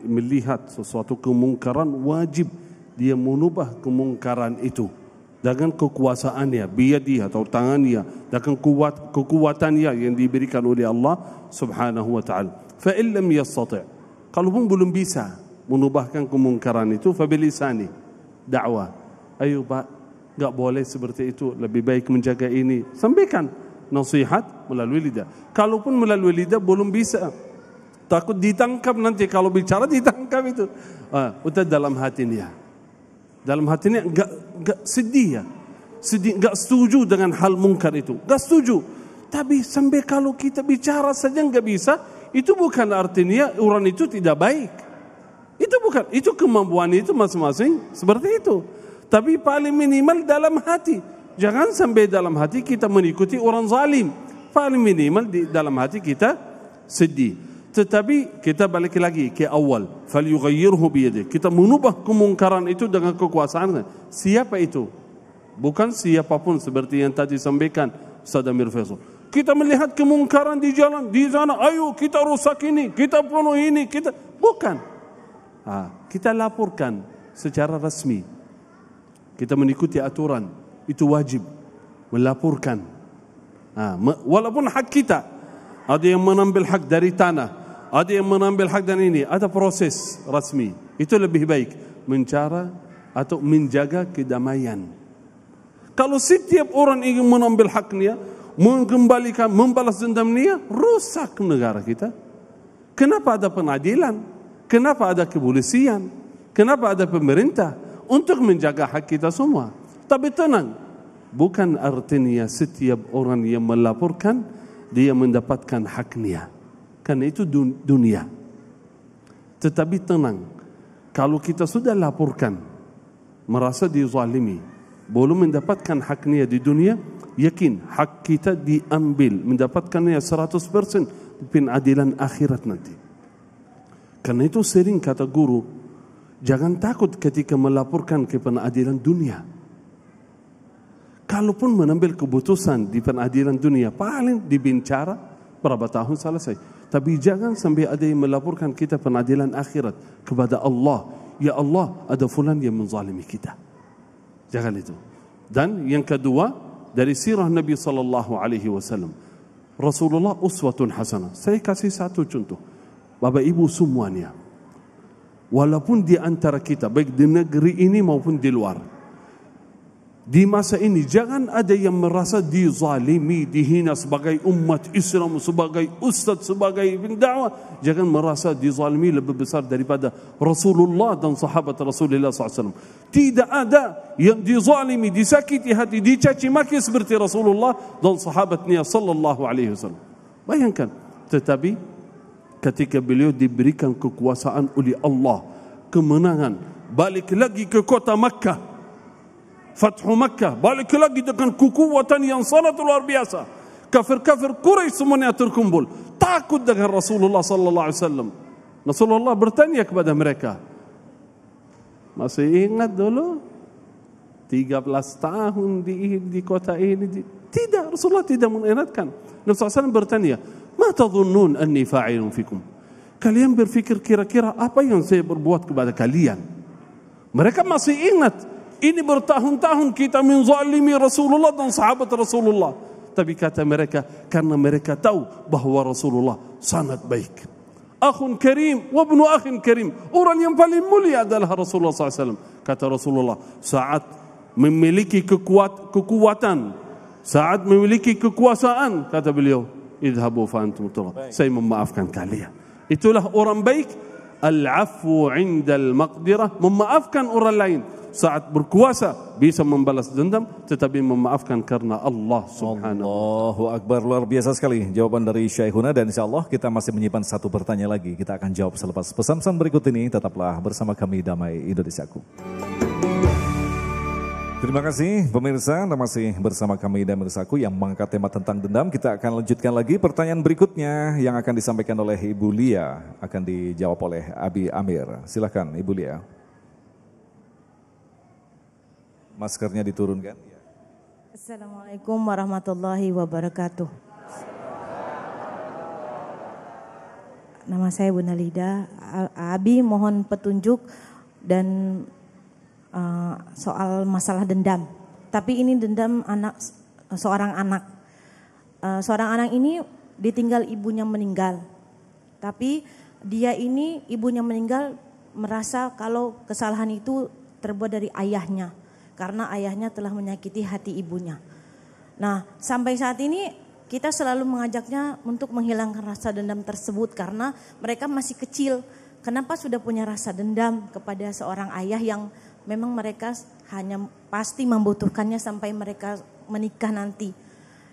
melihat sesuatu kemungkaran, wajib dia mengubah kemungkaran itu dengan kekuasaannya, biyadi atau tangannya, dengan kekuatannya yang diberikan oleh Allah Subhanahu wa taala. Fa in lam yastati', kalaupun belum bisa mengubahkan kemungkaran itu, fa bilisani, dakwah. Ayo Pak, enggak boleh seperti itu, lebih baik menjaga ini. Sampaikan nasihat melalui lidah. Kalaupun melalui lidah belum bisa, takut ditangkap nanti kalau bicara ditangkap itu. Udah dalam hatinya. Dalam hatinya enggak sedih ya. Sedih, enggak setuju dengan hal mungkar itu. Enggak setuju. Tapi sampai kalau kita bicara saja enggak bisa, itu bukan artinya orang itu tidak baik. Itu bukan, itu kemampuan itu masing-masing seperti itu. Tapi paling minimal dalam hati. Jangan sampai dalam hati kita mengikuti orang zalim. Paling minimal di dalam hati kita sedih. Tetapi kita balik lagi ke awal, falyughayyirhu biyadihi. Kita mengubah kemungkaran itu dengan kekuasaan. Siapa itu? Bukan siapapun seperti yang tadi sampaikan Ustaz Amir Faisal. Kita melihat kemungkaran di jalan, di sana, ayo kita rusak ini, kita bunuh ini, kita bukan. Kita laporkan secara resmi. Kita mengikuti aturan, itu wajib melaporkan. Walaupun hak kita, ada yang menambil hak dari tanah, ada yang menambil hak dan ini, ada proses rasmi. Itu lebih baik mencari atau menjaga kedamaian. Kalau setiap orang ingin menambil haknya, mengembalikan, membalas dendamnya, rusak negara kita. Kenapa ada pengadilan? Kenapa ada kepolisian? Kenapa ada pemerintah? Untuk menjaga hak kita semua. Tapi tenang, bukan artinya setiap orang yang melaporkan dia mendapatkan haknya. Karena itu dunia. Tetapi tenang, kalau kita sudah laporkan, merasa dizalimi, belum mendapatkan haknya di dunia, yakin hak kita diambil, mendapatkannya 100% di pengadilan akhirat nanti. Karena itu sering kata guru, jangan takut ketika melaporkan ke pengadilan dunia. Kalaupun mengambil keputusan di pengadilan dunia, paling dibicara berapa tahun selesai. Tapi jangan sampai ada yang melaporkan kita pengadilan akhirat kepada Allah. Ya Allah, ada fulan yang menzalimi kita. Jangan itu. Dan yang kedua, dari sirah Nabi SAW, Rasulullah uswatun hasanah. Saya kasih satu contoh. Bapak Ibu semuanya, walaupun di antara kita, baik di negeri ini maupun di luar, di masa ini jangan ada yang merasa dizalimi, dihina sebagai umat Islam, sebagai ustaz, sebagai pendakwah. Jangan merasa dizalimi lebih besar daripada Rasulullah dan sahabat Rasulullah SAW. Tidak ada yang dizalimi, disakiti hati, dicaci maki seperti Rasulullah dan sahabatnya sallallahu alaihi wasallam. Bayangkan, tetapi ketika beliau diberikan kekuasaan oleh Allah, kemenangan, balik lagi ke kota Makkah, Fathu Makkah, balik lagi dengan kekuatan yang sangat luar biasa. Kafir-kafir Quraisy semuanya terkumpul, takut dengan Rasulullah sallallahu alaihi wasallam. Rasulullah bertanya kepada mereka, masih ingat dulu 13 tahun di kota ini? Tidak, Rasulullah tidak mengingatkan. Nabi SAW bertanya, ma tadhunnun anni fa'ilun fikum? Kalian berfikir kira-kira apa yang saya berbuat kepada kalian? Mereka masih ingat. Ini bertahun-tahun kita menzalimi Rasulullah dan sahabat Rasulullah. Tapi kata mereka, karena mereka tahu bahawa Rasulullah sangat baik. Akhun karim, wa ibnu akhin karim. Orang yang paling mulia adalah Rasulullah SAW. Kata Rasulullah, saat memiliki kekuatan Saat memiliki kekuasaan, kata beliau, idhabu fa antum turab. Saya memaafkan kalian. Itulah orang baik. Al-afwu 'indal maqdirah, memaafkan orang lain. Saat berkuasa bisa membalas dendam, tetapi memaafkan karena Allah Subhanahu. Allahu Akbar, luar biasa sekali jawaban dari Syekhuna, dan insyaallah kita masih menyimpan satu pertanyaan lagi. Kita akan jawab selepas pesan-pesan berikut ini. Tetaplah bersama kami Damai Indonesiaku. Terima kasih pemirsa, Anda masih bersama kami dan Indonesiaku yang mengangkat tema tentang dendam. Kita akan lanjutkan lagi pertanyaan berikutnya yang akan disampaikan oleh Ibu Lia, akan dijawab oleh Abi Amir. Silakan Ibu Lia. Maskernya diturunkan. Assalamualaikum warahmatullahi wabarakatuh. Nama saya Bu Nalida. Abi mohon petunjuk dan soal masalah dendam. Tapi ini dendam seorang anak. Seorang anak ini ditinggal ibunya meninggal. Tapi dia ini ibunya meninggal merasa kalau kesalahan itu terbuat dari ayahnya. Karena ayahnya telah menyakiti hati ibunya. Nah, sampai saat ini kita selalu mengajaknya untuk menghilangkan rasa dendam tersebut karena mereka masih kecil. Kenapa sudah punya rasa dendam kepada seorang ayah yang memang mereka hanya pasti membutuhkannya sampai mereka menikah nanti.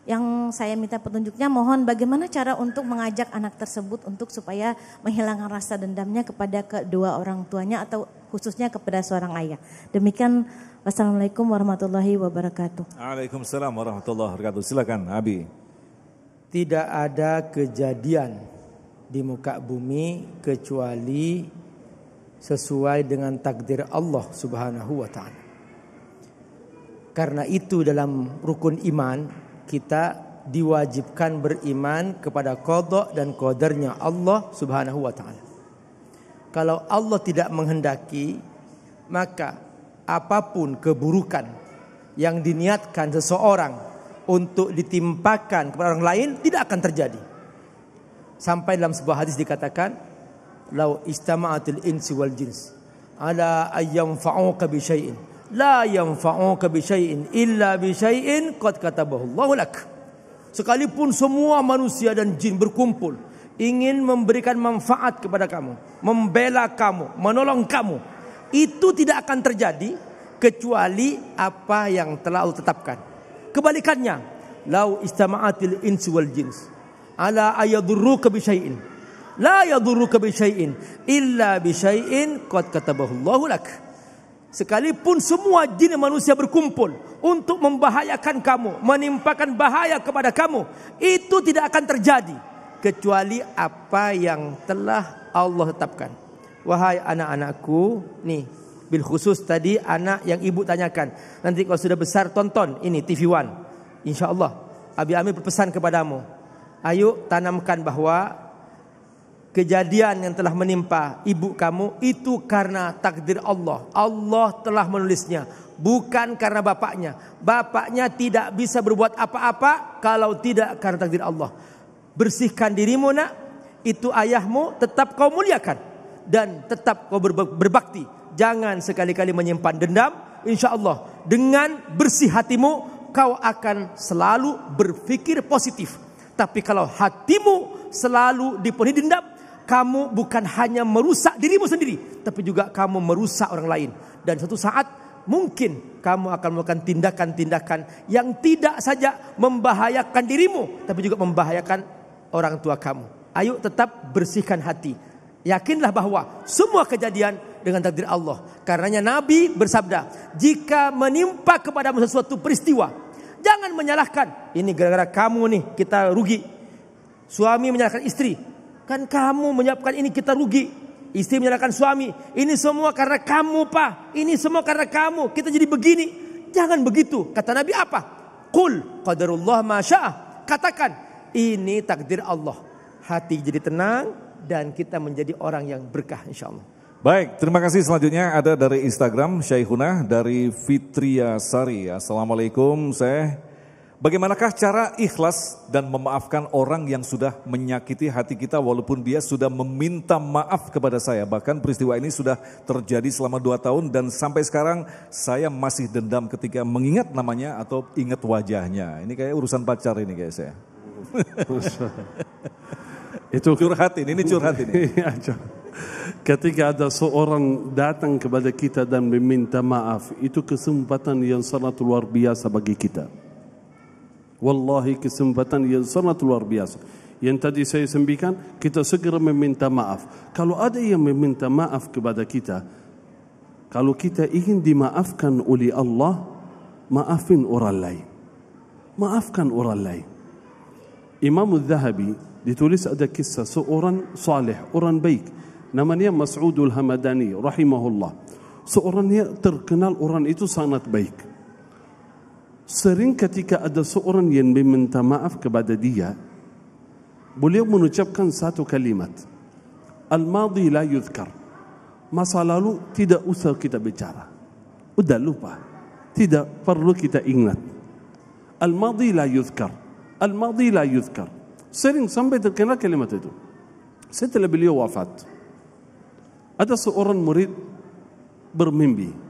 Yang saya minta petunjuknya, mohon bagaimana cara untuk mengajak anak tersebut untuk supaya menghilangkan rasa dendamnya kepada kedua orang tuanya atau khususnya kepada seorang ayah. Demikian, wassalamualaikum warahmatullahi wabarakatuh. Waalaikumsalam warahmatullahi wabarakatuh. Silakan Abi. Tidak ada kejadian di muka bumi kecuali sesuai dengan takdir Allah Subhanahu wa taala. Karena itu dalam rukun iman kita diwajibkan beriman kepada qada dan qadarnya Allah Subhanahu wa taala. Kalau Allah tidak menghendaki, maka apapun keburukan yang diniatkan seseorang untuk ditimpakan kepada orang lain tidak akan terjadi. Sampai dalam sebuah hadis dikatakan, "Lau istama'atil insi wal jins ala ayyamfa'uka bi syai'in la yanfa'uka bi syai'in illa bi syai'in qad katabahu Allahu lak." Sekalipun semua manusia dan jin berkumpul ingin memberikan manfaat kepada kamu, membela kamu, menolong kamu, itu tidak akan terjadi kecuali apa yang telah Allah tetapkan. Kebalikannya, lau istama'atil insi wal jins ala ayadurruka bi syai'in la yadurruka bi syai'in illa bi syai'in qad katabahu Allahu lak. Sekalipun semua jin dan manusia berkumpul untuk membahayakan kamu, menimpakan bahaya kepada kamu, itu tidak akan terjadi kecuali apa yang telah Allah tetapkan. Wahai anak-anakku, nih bil khusus tadi anak yang ibu tanyakan. Nanti kalau sudah besar tonton ini TV One. InsyaAllah Abi Amir berpesan kepadamu, ayo tanamkan bahwa kejadian yang telah menimpa ibu kamu itu karena takdir Allah. Allah telah menulisnya, bukan karena bapaknya. Bapaknya tidak bisa berbuat apa-apa kalau tidak karena takdir Allah. Bersihkan dirimu nak, itu ayahmu tetap kau muliakan dan tetap kau berbakti. Jangan sekali-kali menyimpan dendam. InsyaAllah dengan bersih hatimu kau akan selalu berpikir positif. Tapi kalau hatimu selalu dipenuhi dendam, kamu bukan hanya merusak dirimu sendiri, tapi juga kamu merusak orang lain. Dan suatu saat mungkin kamu akan melakukan tindakan-tindakan yang tidak saja membahayakan dirimu, tapi juga membahayakan orang tua kamu. Ayo tetap bersihkan hati. Yakinlah bahwa semua kejadian dengan takdir Allah. Karenanya Nabi bersabda, jika menimpa kepadamu sesuatu peristiwa, jangan menyalahkan, ini gara-gara kamu nih kita rugi. Suami menyalahkan istri, kan kamu menyebabkan ini kita rugi. Istri menyalahkan suami, ini semua karena kamu pak, ini semua karena kamu, kita jadi begini. Jangan begitu. Kata Nabi apa? Qul qadarullah ma syaa. Katakan, ini takdir Allah. Hati jadi tenang dan kita menjadi orang yang berkah insyaallah. Baik, terima kasih. Selanjutnya ada dari Instagram Syekhuna dari Fitria Sari. Assalamualaikum, saya Bagaimanakah cara ikhlas dan memaafkan orang yang sudah menyakiti hati kita walaupun dia sudah meminta maaf kepada saya. Bahkan peristiwa ini sudah terjadi selama 2 tahun dan sampai sekarang saya masih dendam ketika mengingat namanya atau ingat wajahnya. Ini kayak urusan pacar ini kayak saya. Itu curhat ini curhat ini. Ketika ada seorang datang kepada kita dan meminta maaf, itu kesempatan yang sangat luar biasa bagi kita. Wallahi kesempatan yang sangat luar biasa. Yang tadi saya sampaikan, kita segera meminta maaf. Kalau ada yang meminta maaf kepada kita, kalau kita ingin dimaafkan oleh Allah, maafin orang lain. Maafkan orang lain. Imam Al-Zahabi ditulis ada kisah seorang saleh, orang baik, namanya Mas'udul Hamadani rahimahullah. Seorang yang terkenal, orang itu sangat baik. Sering ketika ada seorang yang meminta maaf kepada dia, beliau mengucapkan satu kalimat, al-madi la yuzkar, masa lalu tidak usah kita bicara, udah lupa, tidak perlu kita ingat. Al-madi la yuzkar, al-madi la yuzkar, sering sampai terkenal kalimat itu. Setelah beliau wafat, ada seorang murid bermimpi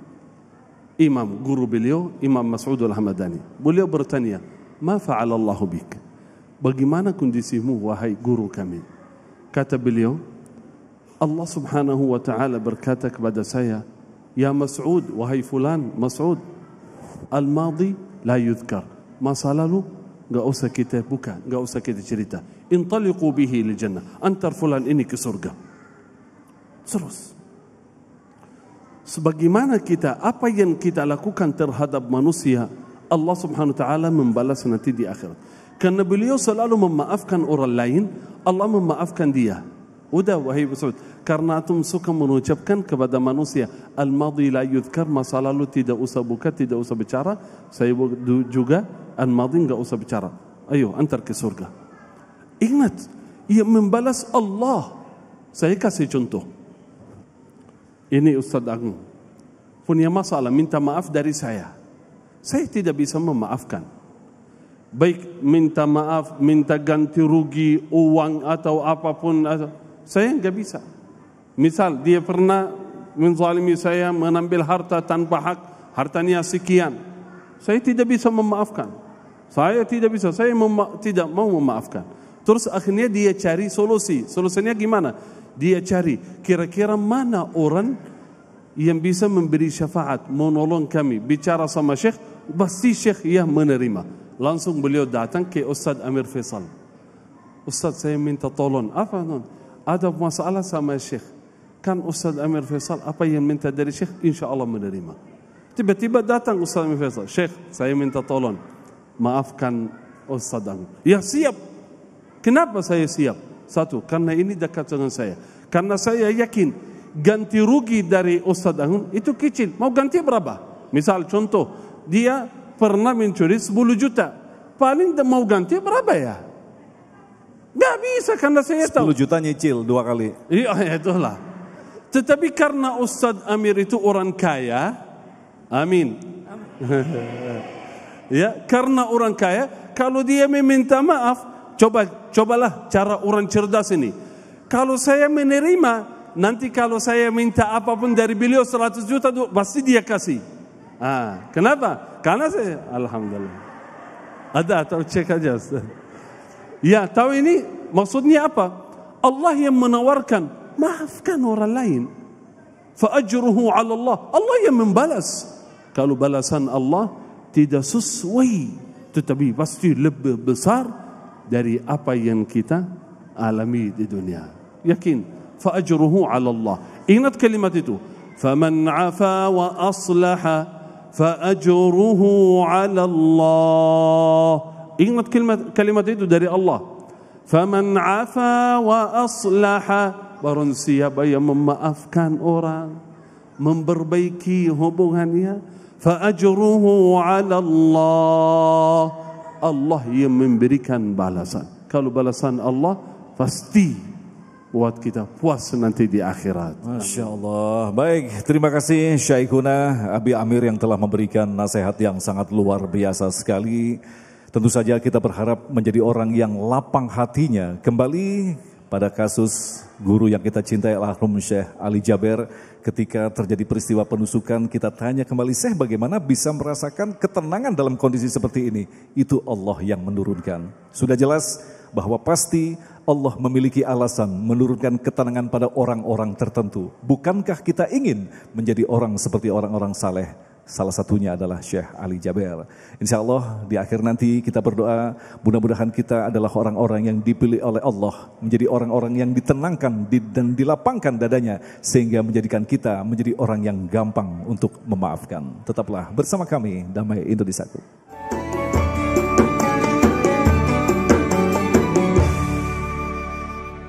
imam, guru beliau, Imam Mas'ud Al-Hamadani. Beliau bertanya, "Ma fa'ala Allahu bik?" Bagaimana kondisimu wahai guru kami? Kata beliau, Allah Subhanahu wa taala berkata kepada saya, "Ya Mas'ud, wahai fulan Mas'ud, al-madi la yuzkar." Masa lalu enggak usah kita buka, enggak usah kita cerita. Intaliqu bihi lil jannah. Antar fulan ini ke surga. Terus sebagaimana kita, apa yang kita lakukan terhadap manusia, Allah Subhanahu wa taala membalas nanti di akhirat. Karena beliau selalu memaafkan orang lain, Allah memaafkan dia. Udah wahai Mas'ud, karena antum suka mengucapkan kepada manusia, al-madi la yuzkar, masa lalu tidak usah buka, tidak usah bicara. Saya juga al-madi enggak usah bicara. Ayo antar ke surga. Ingat, yang membalas Allah. Saya kasih contoh. Ini Ustaz Agung punya masalah, minta maaf dari saya. Saya tidak bisa memaafkan. Baik minta maaf, minta ganti rugi, uang atau apapun, saya enggak bisa. Misal dia pernah menzalimi saya, mengambil harta tanpa hak, hartanya sekian. Saya tidak bisa memaafkan. Saya tidak bisa, saya tidak mau memaafkan. Terus akhirnya dia cari solusi. Solusinya gimana? Dia cari kira-kira mana orang yang bisa memberi syafaat, menolong kami, bicara sama syekh, pasti syekh yang menerima. Langsung beliau datang ke Ustaz Amir Faisal. Ustaz, saya minta tolong. Apa? Ada masalah sama syekh. Kan Ustaz Amir Faisal apa yang minta dari syekh, insya Allah menerima. Tiba-tiba datang Ustaz Amir Faisal. Syekh, saya minta tolong, maafkan Ustaz Amir. Ya siap. Kenapa saya siap? Satu, karena ini dekat dengan saya. Karena saya yakin ganti rugi dari Ustaz Agung itu kecil. Mau ganti berapa? Misal contoh, dia pernah mencuri 10 juta. Paling mau ganti berapa ya? Gak bisa karena saya tahu. 10 juta nyicil 2 kali. Iya, itulah. Tetapi karena Ustaz Amir itu orang kaya, amin. Ya, karena orang kaya, kalau dia meminta maaf, cobalah cara orang cerdas ini. Kalau saya menerima, nanti kalau saya minta apapun dari beliau 100 juta, pasti dia kasih. Kenapa? Karena saya, alhamdulillah. Ada atau cek aja. Ya, tahu ini maksudnya apa? Allah yang menawarkan, maafkan orang lain. Fa'ajruhu 'ala Allah. Allah yang membalas. Kalau balasan Allah tidak sesuai, tetapi pasti lebih besar dari apa yang kita alami di dunia. Yakin, fa'ajruhu 'ala Allah. Ingat kalimat itu. Faman 'afa wa aslaha fa'ajruhu 'ala Allah. Ingat kalimat itu dari Allah. Faman 'afa wa aslaha, barang siapa yang memaafkan orang, memperbaiki hubungannya, fa'ajruhu 'ala Allah. Allah yang memberikan balasan. Kalau balasan Allah pasti buat kita puas nanti di akhirat. Masya Allah. Baik, terima kasih Syekhuna Abi Amir yang telah memberikan nasihat yang sangat luar biasa sekali. Tentu saja kita berharap menjadi orang yang lapang hatinya. Kembali pada kasus guru yang kita cintai almarhum Syekh Ali Jaber, ketika terjadi peristiwa penusukan, kita tanya kembali, Syekh bagaimana bisa merasakan ketenangan dalam kondisi seperti ini? Itu Allah yang menurunkan. Sudah jelas bahwa pasti Allah memiliki alasan menurunkan ketenangan pada orang-orang tertentu. Bukankah kita ingin menjadi orang seperti orang-orang saleh? Salah satunya adalah Syekh Ali Jaber. Insya Allah di akhir nanti kita berdoa, mudah-mudahan kita adalah orang-orang yang dipilih oleh Allah, menjadi orang-orang yang ditenangkan dan dilapangkan dadanya, sehingga menjadikan kita menjadi orang yang gampang untuk memaafkan. Tetaplah bersama kami, Damai Indonesiaku.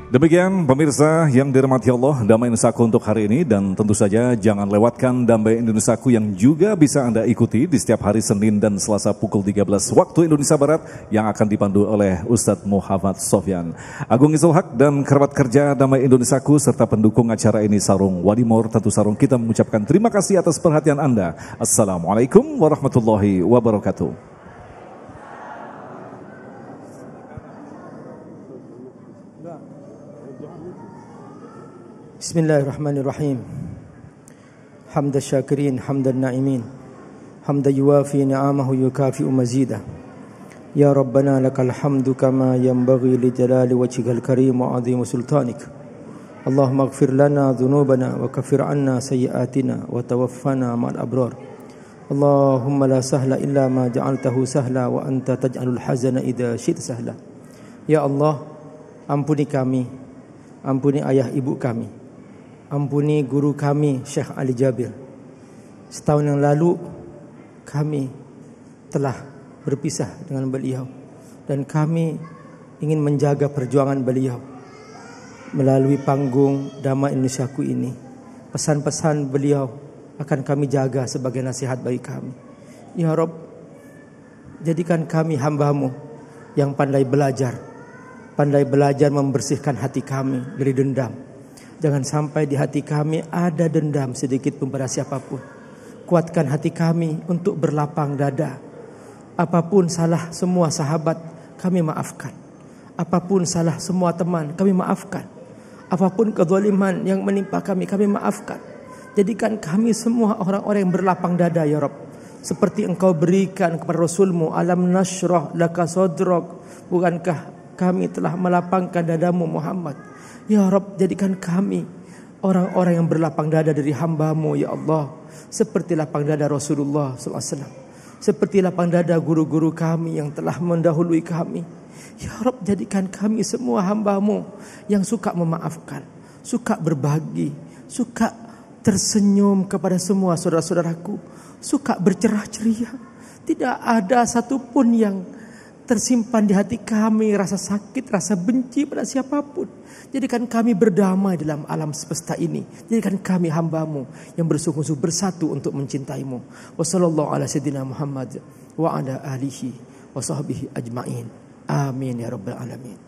Demikian pemirsa yang dirahmati Allah, Damai Indonesiaku untuk hari ini, dan tentu saja jangan lewatkan Damai Indonesiaku yang juga bisa Anda ikuti di setiap hari Senin dan Selasa pukul 13 waktu Indonesia Barat yang akan dipandu oleh Ustadz Muhammad Sofyan. Agung Izul Haq dan kerabat kerja Damai Indonesiaku serta pendukung acara ini Sarung Wadimor, tentu Sarung kita mengucapkan terima kasih atas perhatian Anda. Assalamualaikum warahmatullahi wabarakatuh. Bismillahirrahmanirrahim. Hamda syakirin, hamdan na'imin, hamda yuwafi ni'amahu yukafi'u mazida. Ya Rabbana lakal hamdu kama yanbaghi li jalali wajhikal karim wa 'azimi sultanik. Allahumma ighfir lana dhunubana wa kaffir 'anna sayyi'atina wa tawaffana ma'al abrar. Allahumma la sahla illa ma ja'altahu sahla wa anta taj'alul hazana idza syi'ta sahla. Ya Allah, ampuni kami, ampuni ayah ibu kami, ampuni guru kami Syekh Ali Jaber. Setahun yang lalu kami telah berpisah dengan beliau, dan kami ingin menjaga perjuangan beliau melalui panggung Damai Indonesiaku ini. Pesan-pesan beliau akan kami jaga sebagai nasihat bagi kami. Ya Rabb, jadikan kami hamba-Mu yang pandai belajar membersihkan hati kami dari dendam. Jangan sampai di hati kami ada dendam sedikit pun pada siapapun. Kuatkan hati kami untuk berlapang dada. Apapun salah semua sahabat, kami maafkan. Apapun salah semua teman, kami maafkan. Apapun kezaliman yang menimpa kami, kami maafkan. Jadikan kami semua orang-orang yang berlapang dada ya Rabb. Seperti Engkau berikan kepada Rasul-Mu, alam nashrah laka sadrak. Bukankah kami telah melapangkan dadamu Muhammad? Ya Rabb, jadikan kami orang-orang yang berlapang dada dari hamba-Mu ya Allah. Seperti lapang dada Rasulullah SAW. Seperti lapang dada guru-guru kami yang telah mendahului kami. Ya Rabb, jadikan kami semua hamba-Mu yang suka memaafkan, suka berbagi, suka tersenyum kepada semua saudara-saudaraku, suka bercerah ceria. Tidak ada satupun yang tersimpan di hati kami rasa sakit, rasa benci pada siapapun. Jadikan kami berdamai dalam alam semesta ini. Jadikan kami hamba-Mu yang bersungguh-sungguh bersatu untuk mencintai-Mu. Wassallallahu ala sayyidina Muhammad wa ala alihi wa sahbihi ajma'in. Amin ya rabbal alamin.